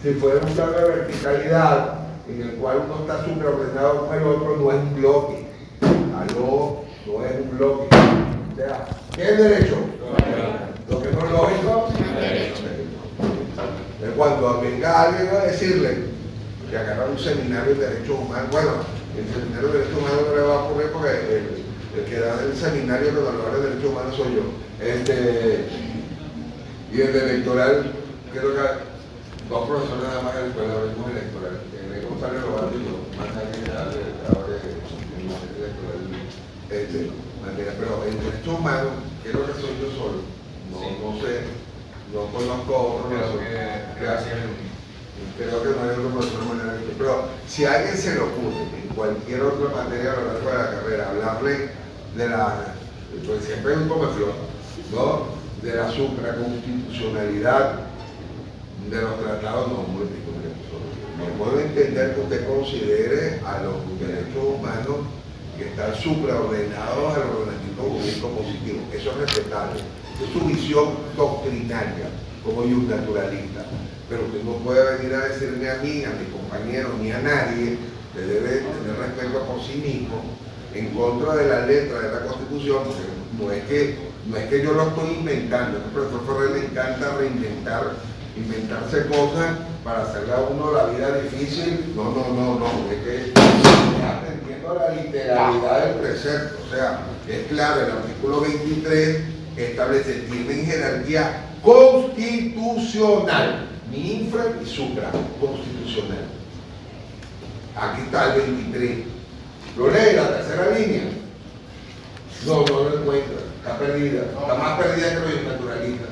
Si fuera un plano de verticalidad, en el cual uno está supraordenado con el otro, no es un bloque. No es un bloque. O sea, ¿qué es derecho? Lo que no es lógico, es cuando venga alguien a decirle que agarra un seminario de derechos humanos, bueno, el seminario de derechos humanos no le va a ocurrir porque el que da el seminario de evaluador de derechos humanos soy yo. Y el de electoral, creo que dos profesores nada más en la escuela de organismos electoral, el González Robaldo y yo, más allá de ahora en materia electoral, pero en derechos humanos, creo que soy yo solo. No sé, no conozco a otro profesor. Creo que no hay otro profesor manera que pero si a alguien se le ocurre en cualquier otra materia a lo largo de la carrera hablarle de la, pues siempre hay un conversión, ¿no? De la supraconstitucionalidad de los tratados no puedo entender que usted considere a los derechos humanos que están supraordenados al ordenamiento jurídico positivo. Eso es respetable. Es su visión doctrinaria como naturalista. Pero usted no puede venir a decirme a mí, a mis compañeros, ni a nadie que debe tener respeto por sí mismo en contra de la letra de la Constitución, porque no es que yo lo estoy inventando. A profesor Ferrer le encanta inventarse cosas para hacerle a uno la vida difícil. No, es que está entendiendo la literalidad del precepto. O sea, es claro, el artículo 23 establece, tienen jerarquía constitucional, ni infra ni supra, constitucional. Aquí está el 23. Lo lee la tercera línea. No lo encuentra, está perdida, está más perdida que los naturalistas.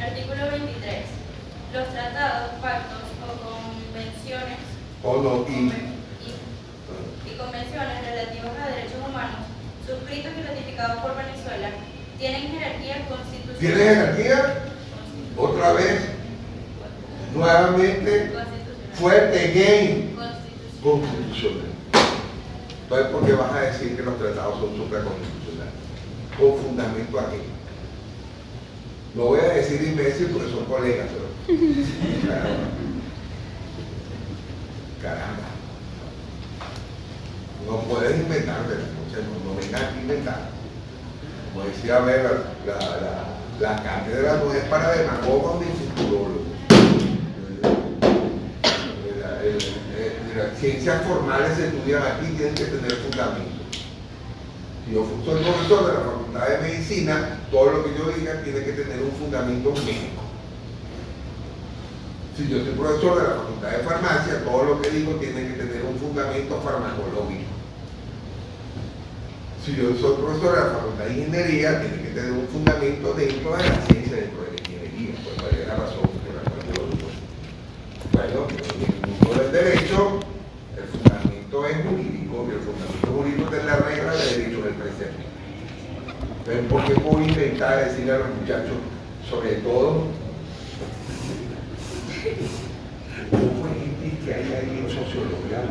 Artículo 23. Los tratados, pactos o convenciones y convenciones relativos a derechos humanos suscritos y ratificados por Venezuela tienen jerarquía constitucional. ¿Tiene jerarquía? Otra vez, nuevamente, fuerte, again, constitucional. Entonces, ¿por qué vas a decir que los tratados son supraconstitucionales? Con fundamento aquí. No voy a decir imbécil porque son colegas, pero... Caramba. Caramba. No puedes inventarte, no vengas a inventar. Como decía, a ver, la cátedra no es para demagogos ni futurólogos. Las ciencias formales se estudian aquí, tienen que tener fundamento. Si yo soy profesor de la Facultad de Medicina, todo lo que yo diga tiene que tener un fundamento médico. Si yo soy profesor de la Facultad de Farmacia, todo lo que digo tiene que tener un fundamento farmacológico. Si yo soy profesor de la Facultad de Ingeniería, tiene que tener un fundamento dentro de la ciencia, dentro de la ingeniería. Pues cuál es la razón que la cual yo lo digo. Bueno, en el mundo del derecho, el fundamento es jurídico, y el fundamento jurídico es la regla de derecho del precepto. Entonces, ¿por qué puedo intentar decirle a los muchachos, sobre todo, cómo es que hay ahí en sociología?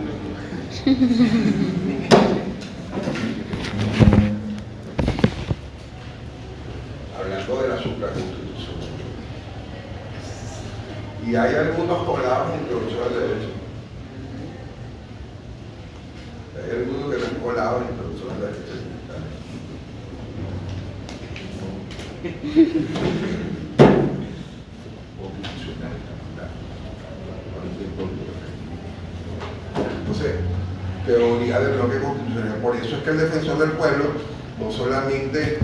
Hablando de la supraconstitución. Y hay algunos colados en introducción al derecho. Hay algunos que no han colado en introducción al derecho. Constitucional. Entonces, teoría del bloque constitucional. Por eso es que el defensor del pueblo no solamente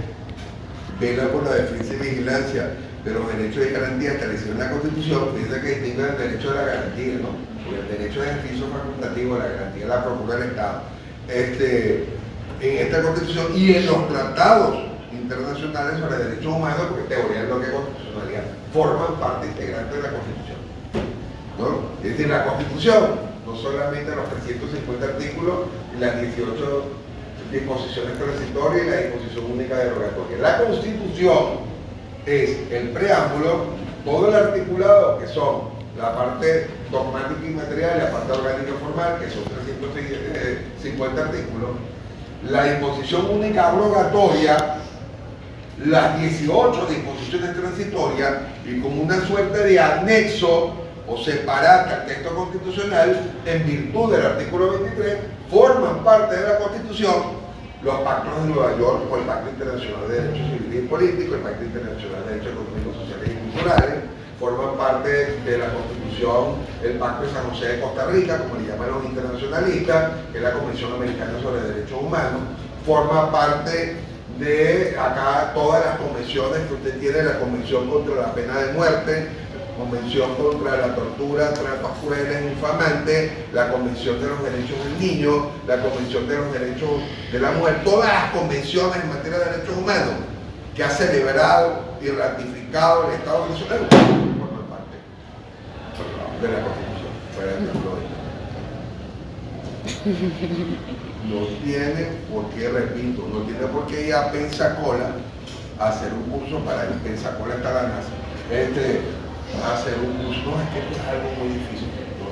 vela por la defensa y vigilancia de los derechos y garantías establecidos en la Constitución, dice que distingue el derecho de la garantía, ¿no? Porque el derecho de ejercicio facultativo, la garantía de la procura del Estado, en esta Constitución y en los tratados internacionales sobre derechos humanos, porque teoría del bloque constitucionalidad forman parte integrante de la Constitución, ¿no? Es decir, la Constitución, no solamente los 350 artículos y las 18 disposiciones transitorias y la disposición única derogatoria. La Constitución es el preámbulo, todo el articulado, que son la parte dogmática y material y la parte orgánica y formal, que son 350 artículos, la disposición única abrogatoria, las 18 disposiciones transitorias y como una suerte de anexo o separata al texto constitucional, en virtud del artículo 23, forman parte de la Constitución los pactos de Nueva York o el Pacto Internacional de Derechos Civiles y Políticos, el Pacto Internacional de Derechos Económicos, Sociales y Culturales, forman parte de la Constitución el Pacto de San José de Costa Rica, como le llaman los internacionalistas, que es la Convención Americana sobre Derechos Humanos, forma parte de acá todas las convenciones que usted tiene, la Convención contra la Pena de Muerte, Convención contra la tortura, tratos crueles, infamantes, la Convención de los Derechos del Niño, la Convención de los Derechos de la Mujer, todas las convenciones en materia de derechos humanos que ha celebrado y ratificado el Estado venezolano forman parte de la Constitución. Fuera de no tiene por qué, repito, no tiene por qué ir a Pensacola a hacer un curso para el Pensacola está la NASA. Hacer un curso, no, es que esto es algo muy difícil, ¿no?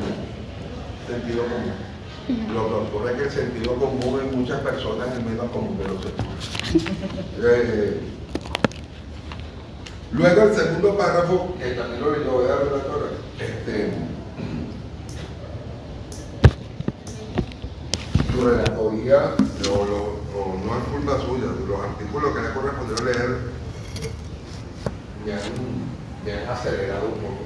Sentido común. Lo que ocurre es que el sentido común en muchas personas es menos común de los estudios. Luego el segundo párrafo, que también lo voy a dar a la doctora, su relatoría, no es culpa suya, los artículos que le correspondió leer me han acelerado un poco.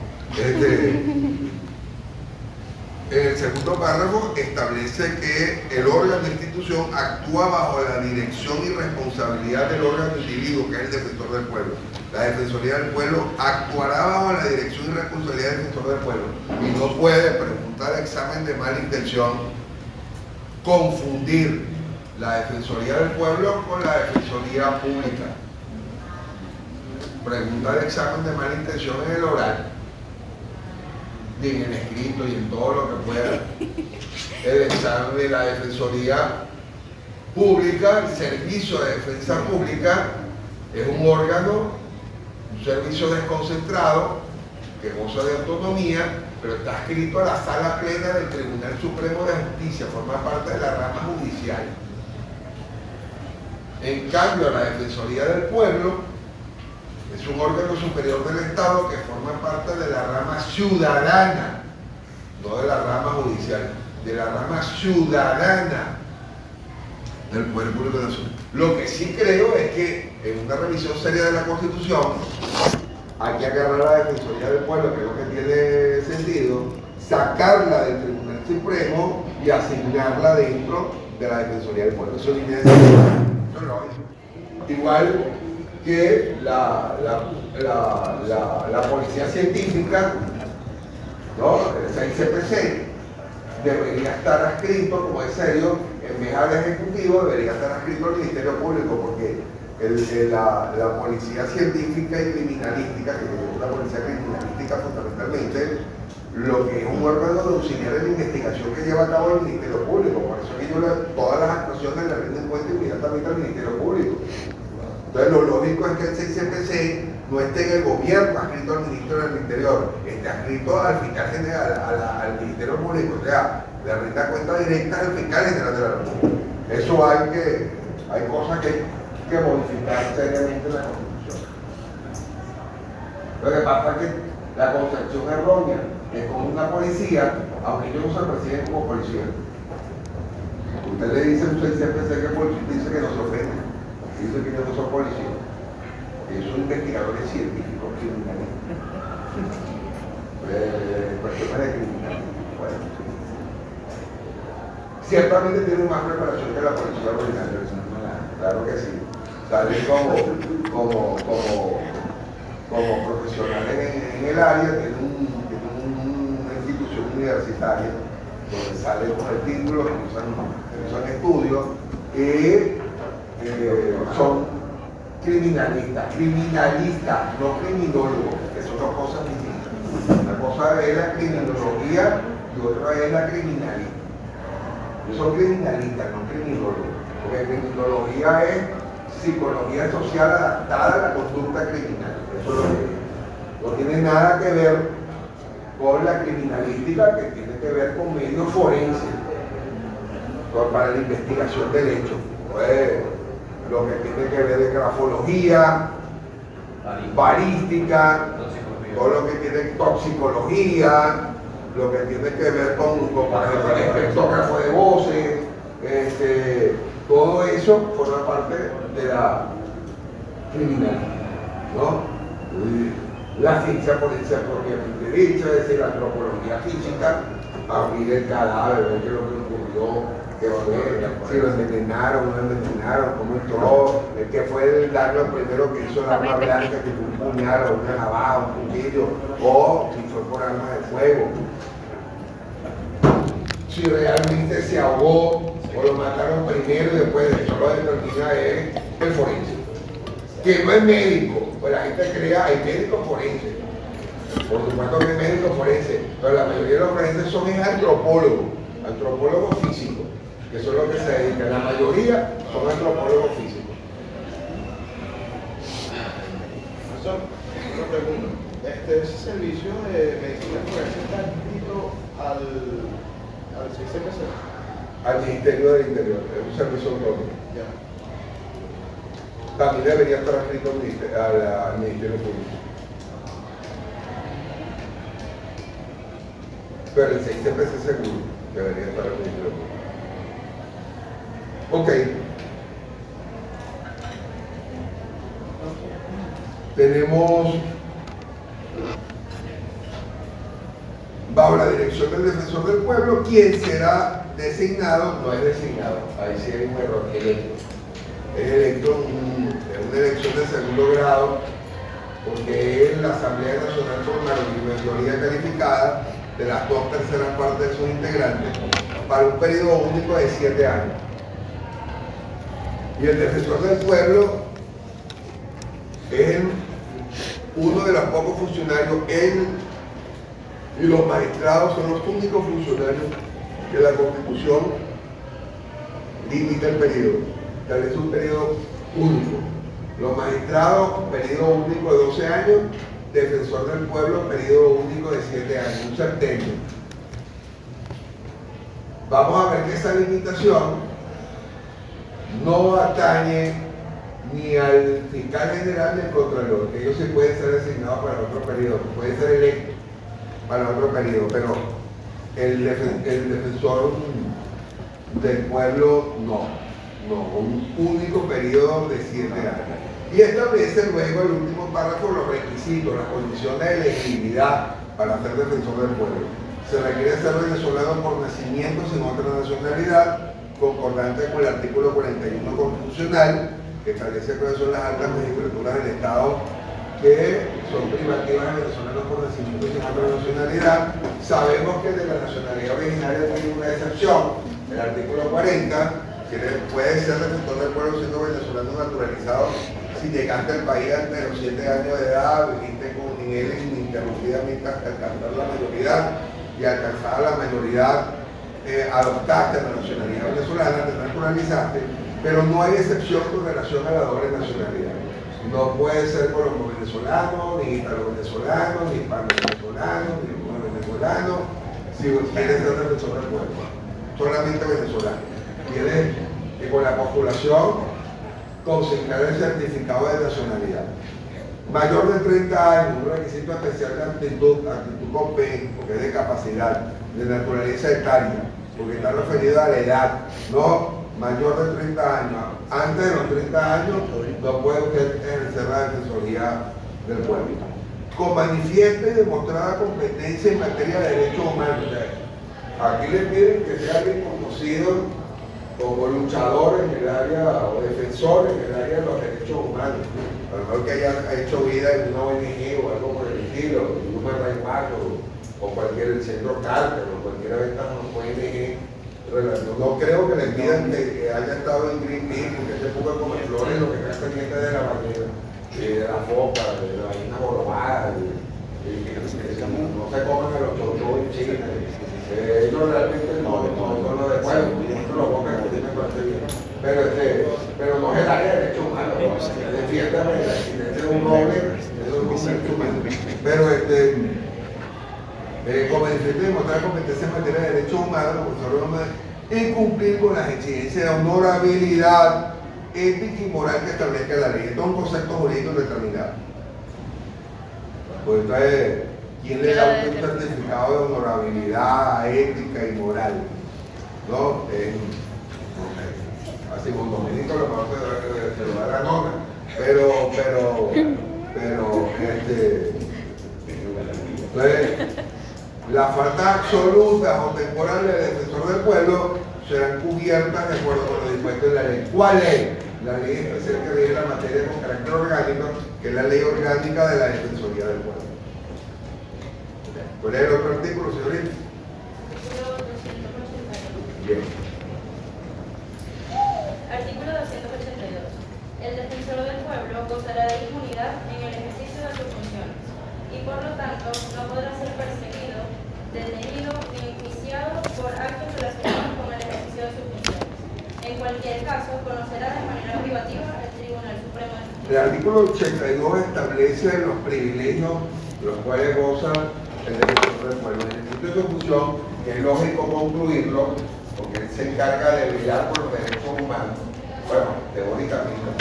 El segundo párrafo establece que el órgano de institución actúa bajo la dirección y responsabilidad del órgano individuo, que es el defensor del pueblo. La Defensoría del Pueblo actuará bajo la dirección y responsabilidad del defensor del pueblo y no puede preguntar examen de mala intención, confundir la Defensoría del Pueblo con la Defensoría Pública. pregunta de examen de mala intención en el oral, y en el escrito y en todo lo que pueda. El examen de la Defensoría Pública, el Servicio de Defensa Pública, es un órgano, un servicio desconcentrado que goza de autonomía, pero está adscrito a la Sala Plena del Tribunal Supremo de Justicia, forma parte de la rama judicial. En cambio, la Defensoría del Pueblo es un órgano superior del Estado que forma parte de la rama ciudadana, no de la rama judicial, de la rama ciudadana del Poder Público Nacional. Lo que sí creo es que en una revisión seria de la Constitución hay que agarrar a la Defensoría del Pueblo, que es lo que tiene sentido, sacarla del Tribunal Supremo y asignarla dentro de la Defensoría del Pueblo. Eso tiene sentido. Igual que la Policía Científica, ¿no? El 6CPC debería estar adscrito, como es serio, en vez del Ejecutivo, debería estar adscrito al Ministerio Público, porque la Policía Científica y Criminalística, que es una policía criminalística fundamentalmente, lo que es un órgano de auxiliar en la investigación que lleva a cabo el Ministerio Público. Por eso que todas las actuaciones le rinden cuenta inmediatamente al Ministerio Público. Entonces lo lógico es que el 6CPC no esté en el gobierno adscrito al Ministro del Interior, esté adscrito al fiscal general, al Ministerio Público, o sea, le rinda cuenta directa al fiscal general de la República. Eso hay cosas que modificar seriamente en la Constitución. Lo que pasa es que la concepción errónea es como una policía, aunque ellos no se perciben como policía. Usted le dice a un 6CPC que es policía, dice que no se ofende. Dice que ellos no son policías. Ellos son investigadores científicos criminalistas. Cuestiones de criminalismo. Bueno. Ciertamente tienen más preparación que la policía ordinaria. Claro que sí. Salen como profesionales en el área, tienen una institución universitaria donde salen con el título, realizan estudios que son criminalistas, no criminólogos, que son dos cosas distintas. Una cosa es la criminología y otra es la criminalística. Ellos son criminalistas, no criminólogos, porque criminología es psicología social adaptada a la conducta criminal. Eso no tiene nada que ver con la criminalística, que tiene que ver con medios forenses para la investigación del hecho. Pues, lo que tiene que ver de grafología, balística, todo lo que tiene toxicología, lo que tiene que ver con por ejemplo, el espectrógrafo de voces, todo eso forma parte de la criminalidad, ¿no? La ciencia forense propiamente dicha, es decir, la antropología física, abrir el cadáver, ver qué es lo que ocurrió, si lo envenenaron, no envenenaron, cómo entró, qué fue el daño primero que hizo el arma blanca, que fue un puñal o una navaja, un cuchillo, o si fue por arma de fuego. Si realmente se ahogó o lo mataron primero y después, eso lo determina el forense. Que no es médico, pues la gente crea, hay médicos forenses. Por supuesto que hay médicos forenses, pero la mayoría de los forenses son antropólogos físicos, que son los que se dedican. La mayoría son antropólogos físicos. Profesor, una pregunta. Ese servicio de medicina forense está inscrito al 6CPC. Al Ministerio del Interior, es un servicio autónomo. Ya. También debería estar adscrito al Ministerio Público. Pero el 6CPC seguro debería estar al Ministerio Público. Ok. Tenemos bajo la dirección del Defensor del Pueblo, quien será designado, no es designado, ahí sí hay un error, electo. Es electo en una elección de segundo grado, porque es la Asamblea Nacional por mayoría calificada de las 2/3 partes de sus integrantes, para un periodo único de 7 años. Y el Defensor del Pueblo es uno de los pocos funcionarios, él y los magistrados son los únicos funcionarios que la Constitución limita el periodo, establece un periodo único. Los magistrados, periodo único de 12 años, defensor del pueblo, periodo único de 7 años, un septenio. Vamos a ver que esa limitación no atañe ni al fiscal general ni al contralor, que ellos sí pueden ser designados para otro periodo, pueden ser electos para otro periodo, pero el defensor del pueblo no, un único periodo de 7 años. Y establece luego el último párrafo los requisitos, las condiciones de elegibilidad para ser defensor del pueblo. Se requiere ser venezolano por nacimiento sin otra nacionalidad, concordante con el artículo 41 constitucional, que establece cuáles son las altas magistraturas del Estado que son privativas de venezolanos por nacimiento sin otra nacionalidad. Sabemos que de la nacionalidad originaria tiene una excepción, el artículo 40, que puede ser defensor del pueblo siendo venezolano naturalizado si llegaste al país antes de los 7 años de edad, viviste con él ininterrumpidamente hasta alcanzar la mayoría y alcanzada la mayoría, adoptaste la nacionalidad venezolana, te naturalizaste, pero no hay excepción con relación a la doble nacionalidad. No puede ser colombo-venezolano, ni italo-venezolano, ni hispano-venezolano, ni rumano-venezolano, si quieres ser defensor del pueblo, solamente venezolano. Tienes que con la postulación consignar el certificado de nacionalidad. Mayor de 30 años, un requisito especial de actitud con P, porque es de capacidad, de naturaleza etaria, porque está referido a la edad, no mayor de 30 años. Antes de los 30 años no puede usted ejercer la defensoría del pueblo. Con manifiesta y demostrada competencia en materia de derechos humanos. Aquí le piden que sea alguien conocido como luchador en el área o defensor en el área de los derechos humanos. A lo mejor que haya hecho vida en una ONG o algo por el estilo, en Human Rights Watch o cualquier centro Carter o cualquiera de estas ONG. No creo que le pidan que haya estado en Greenpeace, porque se ponga como flores lo que está pendiente de la bandera, de la foca, de la vaina jorobada, que no se coman a los chotos en China. Ellos realmente no son los de pueblo, los pocos que me parece bien. Pero no es el área de derechos humanos, defiéndame la existencia de un noble, eso es un derecho humano. Pero como defender y demostrar competencia en materia de derechos humanos, y cumplir con las exigencias de honorabilidad ética y moral que establezca la ley. Esto es un concepto jurídico determinado. Pues entonces, ¿quién le da un certificado de honorabilidad ética y moral? ¿No? Así un dominito lo mejor se lo da la nona, pero entonces, las faltas absolutas o temporales del defensor del pueblo serán cubiertas de acuerdo con lo dispuesto en la ley. ¿Cuál ley? La ley especial que rige la materia con carácter orgánico, que es la ley orgánica de la defensoría del pueblo. ¿Cuál es el otro artículo, señorita? Bien. Artículo 282. El defensor del pueblo gozará de inmunidad en el ejercicio de sus funciones y por lo tanto no podrá ser perseguido, detenido ni enjuiciado por actos relacionados con el ejercicio de sus funciones. En cualquier caso, conocerá de manera privativa el Tribunal Supremo de Justicia. El artículo 82 establece los privilegios los cuales goza el defensor del pueblo. En el ejercicio de su función, es lógico concluirlo, porque él se encarga de velar por los derechos humanos. Bueno, teóricamente,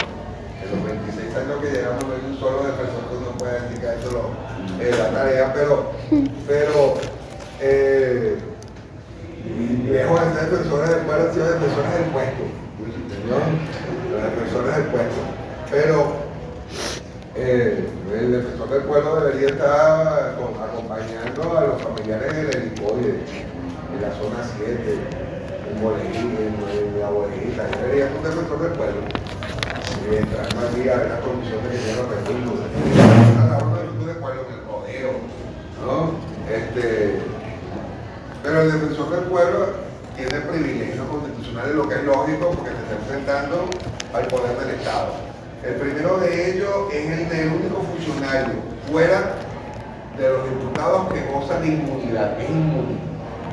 en los 26 años que llevamos no hay un solo defensor que uno pueda decir que ha hecho la tarea, pero lejos de ser defensores del pueblo, han sido defensores del puesto, ¿no? Los defensores del puesto. Pero el defensor del pueblo debería estar acompañando a los familiares del helicoide, en la zona 7, en Moleguín, en la Bolejita. Debería ser un defensor del pueblo. Mientras más diga de las condiciones que tienen los recursos, la orden del pueblo en el rodeo, ¿no? Pero el defensor del pueblo tiene privilegios constitucionales, lo que es lógico porque se está enfrentando al poder del Estado. El primero de ellos es el del único funcionario fuera de los diputados que gozan de inmunidad, que es inmune,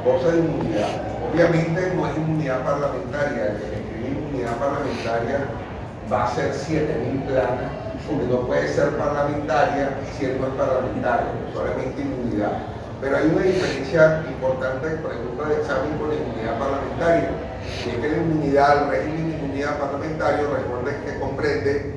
goza de inmunidad. Obviamente no es inmunidad parlamentaria, el que escribe inmunidad parlamentaria va a ser 7.000 planas, porque no puede ser parlamentaria si él no es parlamentario, solamente inmunidad. Pero hay una diferencia importante, por ejemplo, de examen con la inmunidad parlamentaria, y es que la inmunidad, el régimen de inmunidad parlamentario, recuerden que comprende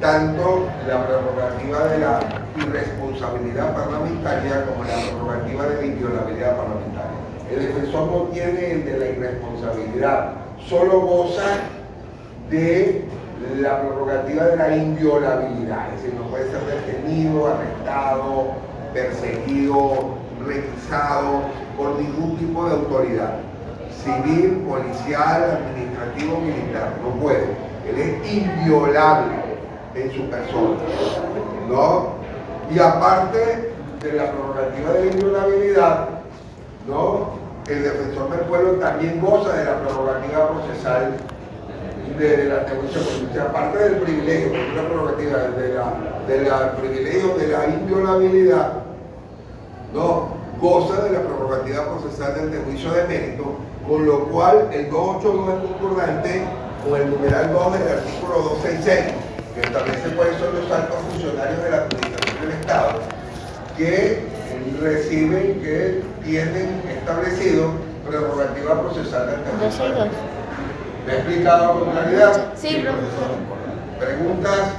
tanto la prerrogativa de la irresponsabilidad parlamentaria como la prerrogativa de la inviolabilidad parlamentaria. El defensor no tiene el de la irresponsabilidad, solo goza de la prerrogativa de la inviolabilidad, es decir, no puede ser detenido, arrestado, perseguido, requisado por ningún tipo de autoridad, civil, policial, administrativo, militar, no puede. Él es inviolable en su persona, ¿no? Y aparte de la prerrogativa de la inviolabilidad, ¿no? El defensor del pueblo también goza de la prerrogativa procesal de la atribución, o sea, aparte del privilegio, que es una prerrogativa del privilegio de la inviolabilidad, ¿no? Goza de la prerrogativa procesal del juicio de mérito, con lo cual el 282 es concordante con el numeral 2 del artículo 266, que establece cuáles son los altos funcionarios de la administración del Estado que reciben, que tienen establecido prerrogativa procesal del juicio de mérito. ¿Me he explicado con claridad? Sí, profesor. ¿Preguntas?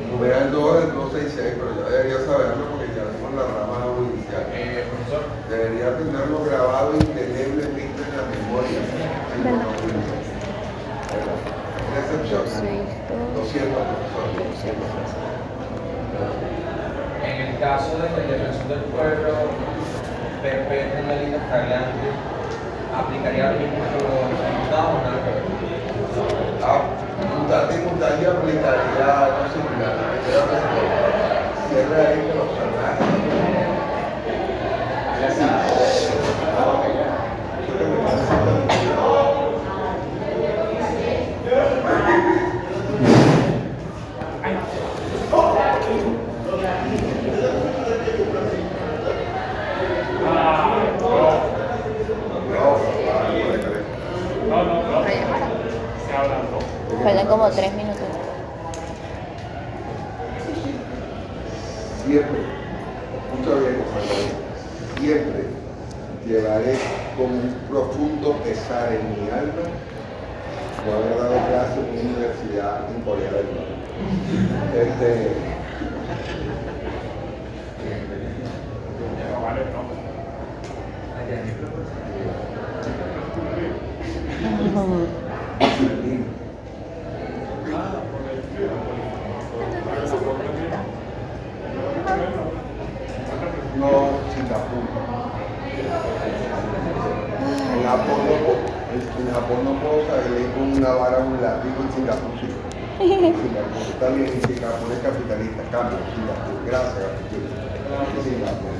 Numeral 2 del 266, pero yo debería saberlo porque ya vimos la rama judicial. Profesor. Debería tenerlo grabado indeleblemente en la memoria. ¿Una excepción? 200, profesor. En el caso de que el defensor del pueblo perpetre un delito flagrante, ¿aplicaría lo mismo que los diputados o nada que ver? Diputados y aplicaría algo similar. Cierre ahí con los salvajes. Faltan como 3 minutos. Siempre, escucha bien, siempre llevaré con un profundo pesar en mi alma por haber dado clases en una universidad en Corea del Norte. No, Singapur. En Japón no puedo salir con una vara, un látigo en Singapur, sí. Singapur está bien, y Singapur es capitalista, cambio, Singapur, gracias, Singapur.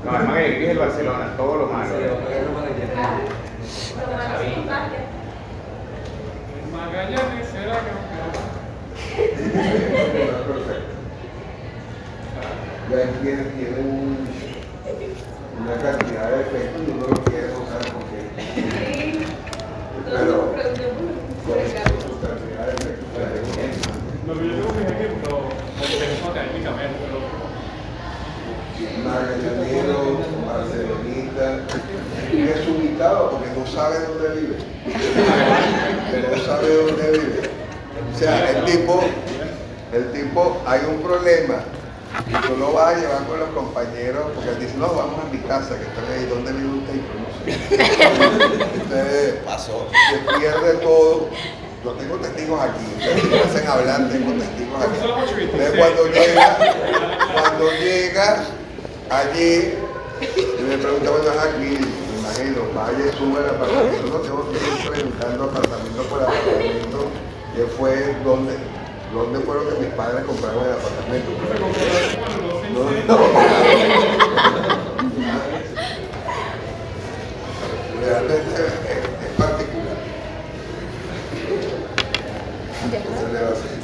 No, además que aquí es el Barcelona, todo lo malo. Magallanes será campeón. Perfecto. Ya tienen una cantidad de efectos y uno lo quiere usar porque. Pero con su cantidad de efectos. Lo que yo tengo un ejemplo complejo académicamente, Magallanero, barcelonita, desubicado porque no sabe dónde vive. No sabe dónde vive. O sea, el tipo, hay un problema y tú lo vas a llevar con los compañeros porque él dice, no, vamos a mi casa, que está ahí, ¿dónde vive usted? Yo no sé. Usted pasó, se pierde todo. Yo tengo testigos aquí, ustedes me hacen hablar, tengo testigos aquí. Entonces cuando llega allí, y me pregunta, bueno, es aquí, me imagino, vaya y sube al apartamento, no tengo que ir preguntando apartamento por apartamento, que fue donde fueron que mis padres compraron el apartamento. No. Realmente es particular. Entonces le va a seguir.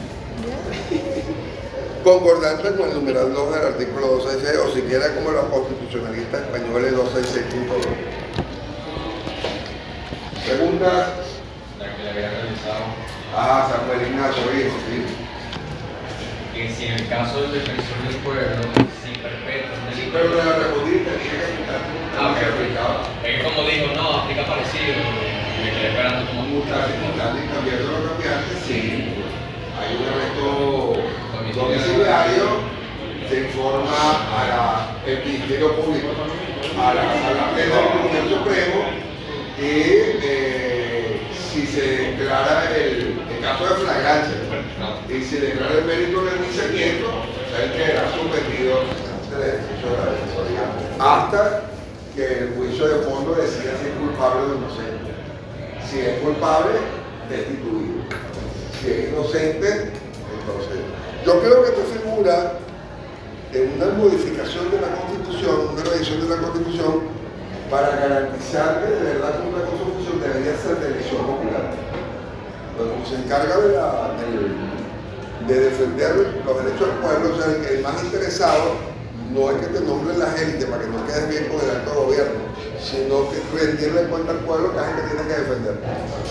Concordante con el numeral 2 del artículo 266, o siquiera como los constitucionalistas españoles 266.2. Segunda. La que le había realizado. Samuel Ignacio, bien, sí. Que si en el caso del defensor del pueblo, si perpetra un delito. Pero me la respondiste, tenía que quitarte un aplicaba. Es que como dijo, no, aplica parecido. Me quedé esperando como Mutante y cambiando lo cambiante, sí. Hay un arresto domiciliario, se informa al Ministerio Público, a la Plena del Tribunal Supremo, y si se declara el caso de flagrancia y se declara el mérito del enjuiciamiento, él quedará suspendido del ejercicio de la defensoría hasta que el juicio de fondo decida si es culpable o inocente. Si es culpable, destituido. Si es inocente, entonces. Yo creo que esta figura en una modificación de la Constitución, una revisión de la Constitución, para garantizar que de verdad que una Constitución debería ser de elección popular. Pero como se encarga de defender los derechos del pueblo, o sea, el más interesado no es que te nombren las élites para que no quedes bien con el alto gobierno, sino que rendirle cuenta al pueblo que es el que tiene que defender.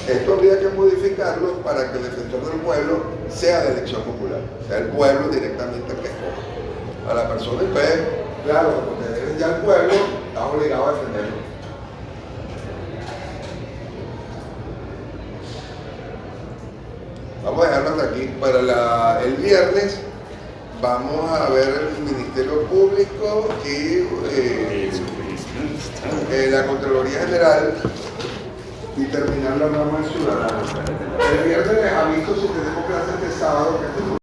Esto habría que modificarlo para que el defensor del pueblo sea de elección popular, sea el pueblo directamente el que escoja a la persona. Entonces, claro, cuando te debes ya al pueblo, estás obligado a defenderlo. Vamos a dejarlo hasta aquí. Para el viernes vamos a ver el Ministerio Público y la Contraloría General y terminar la rama del ciudadano. El viernes les aviso si tenemos clases este sábado, que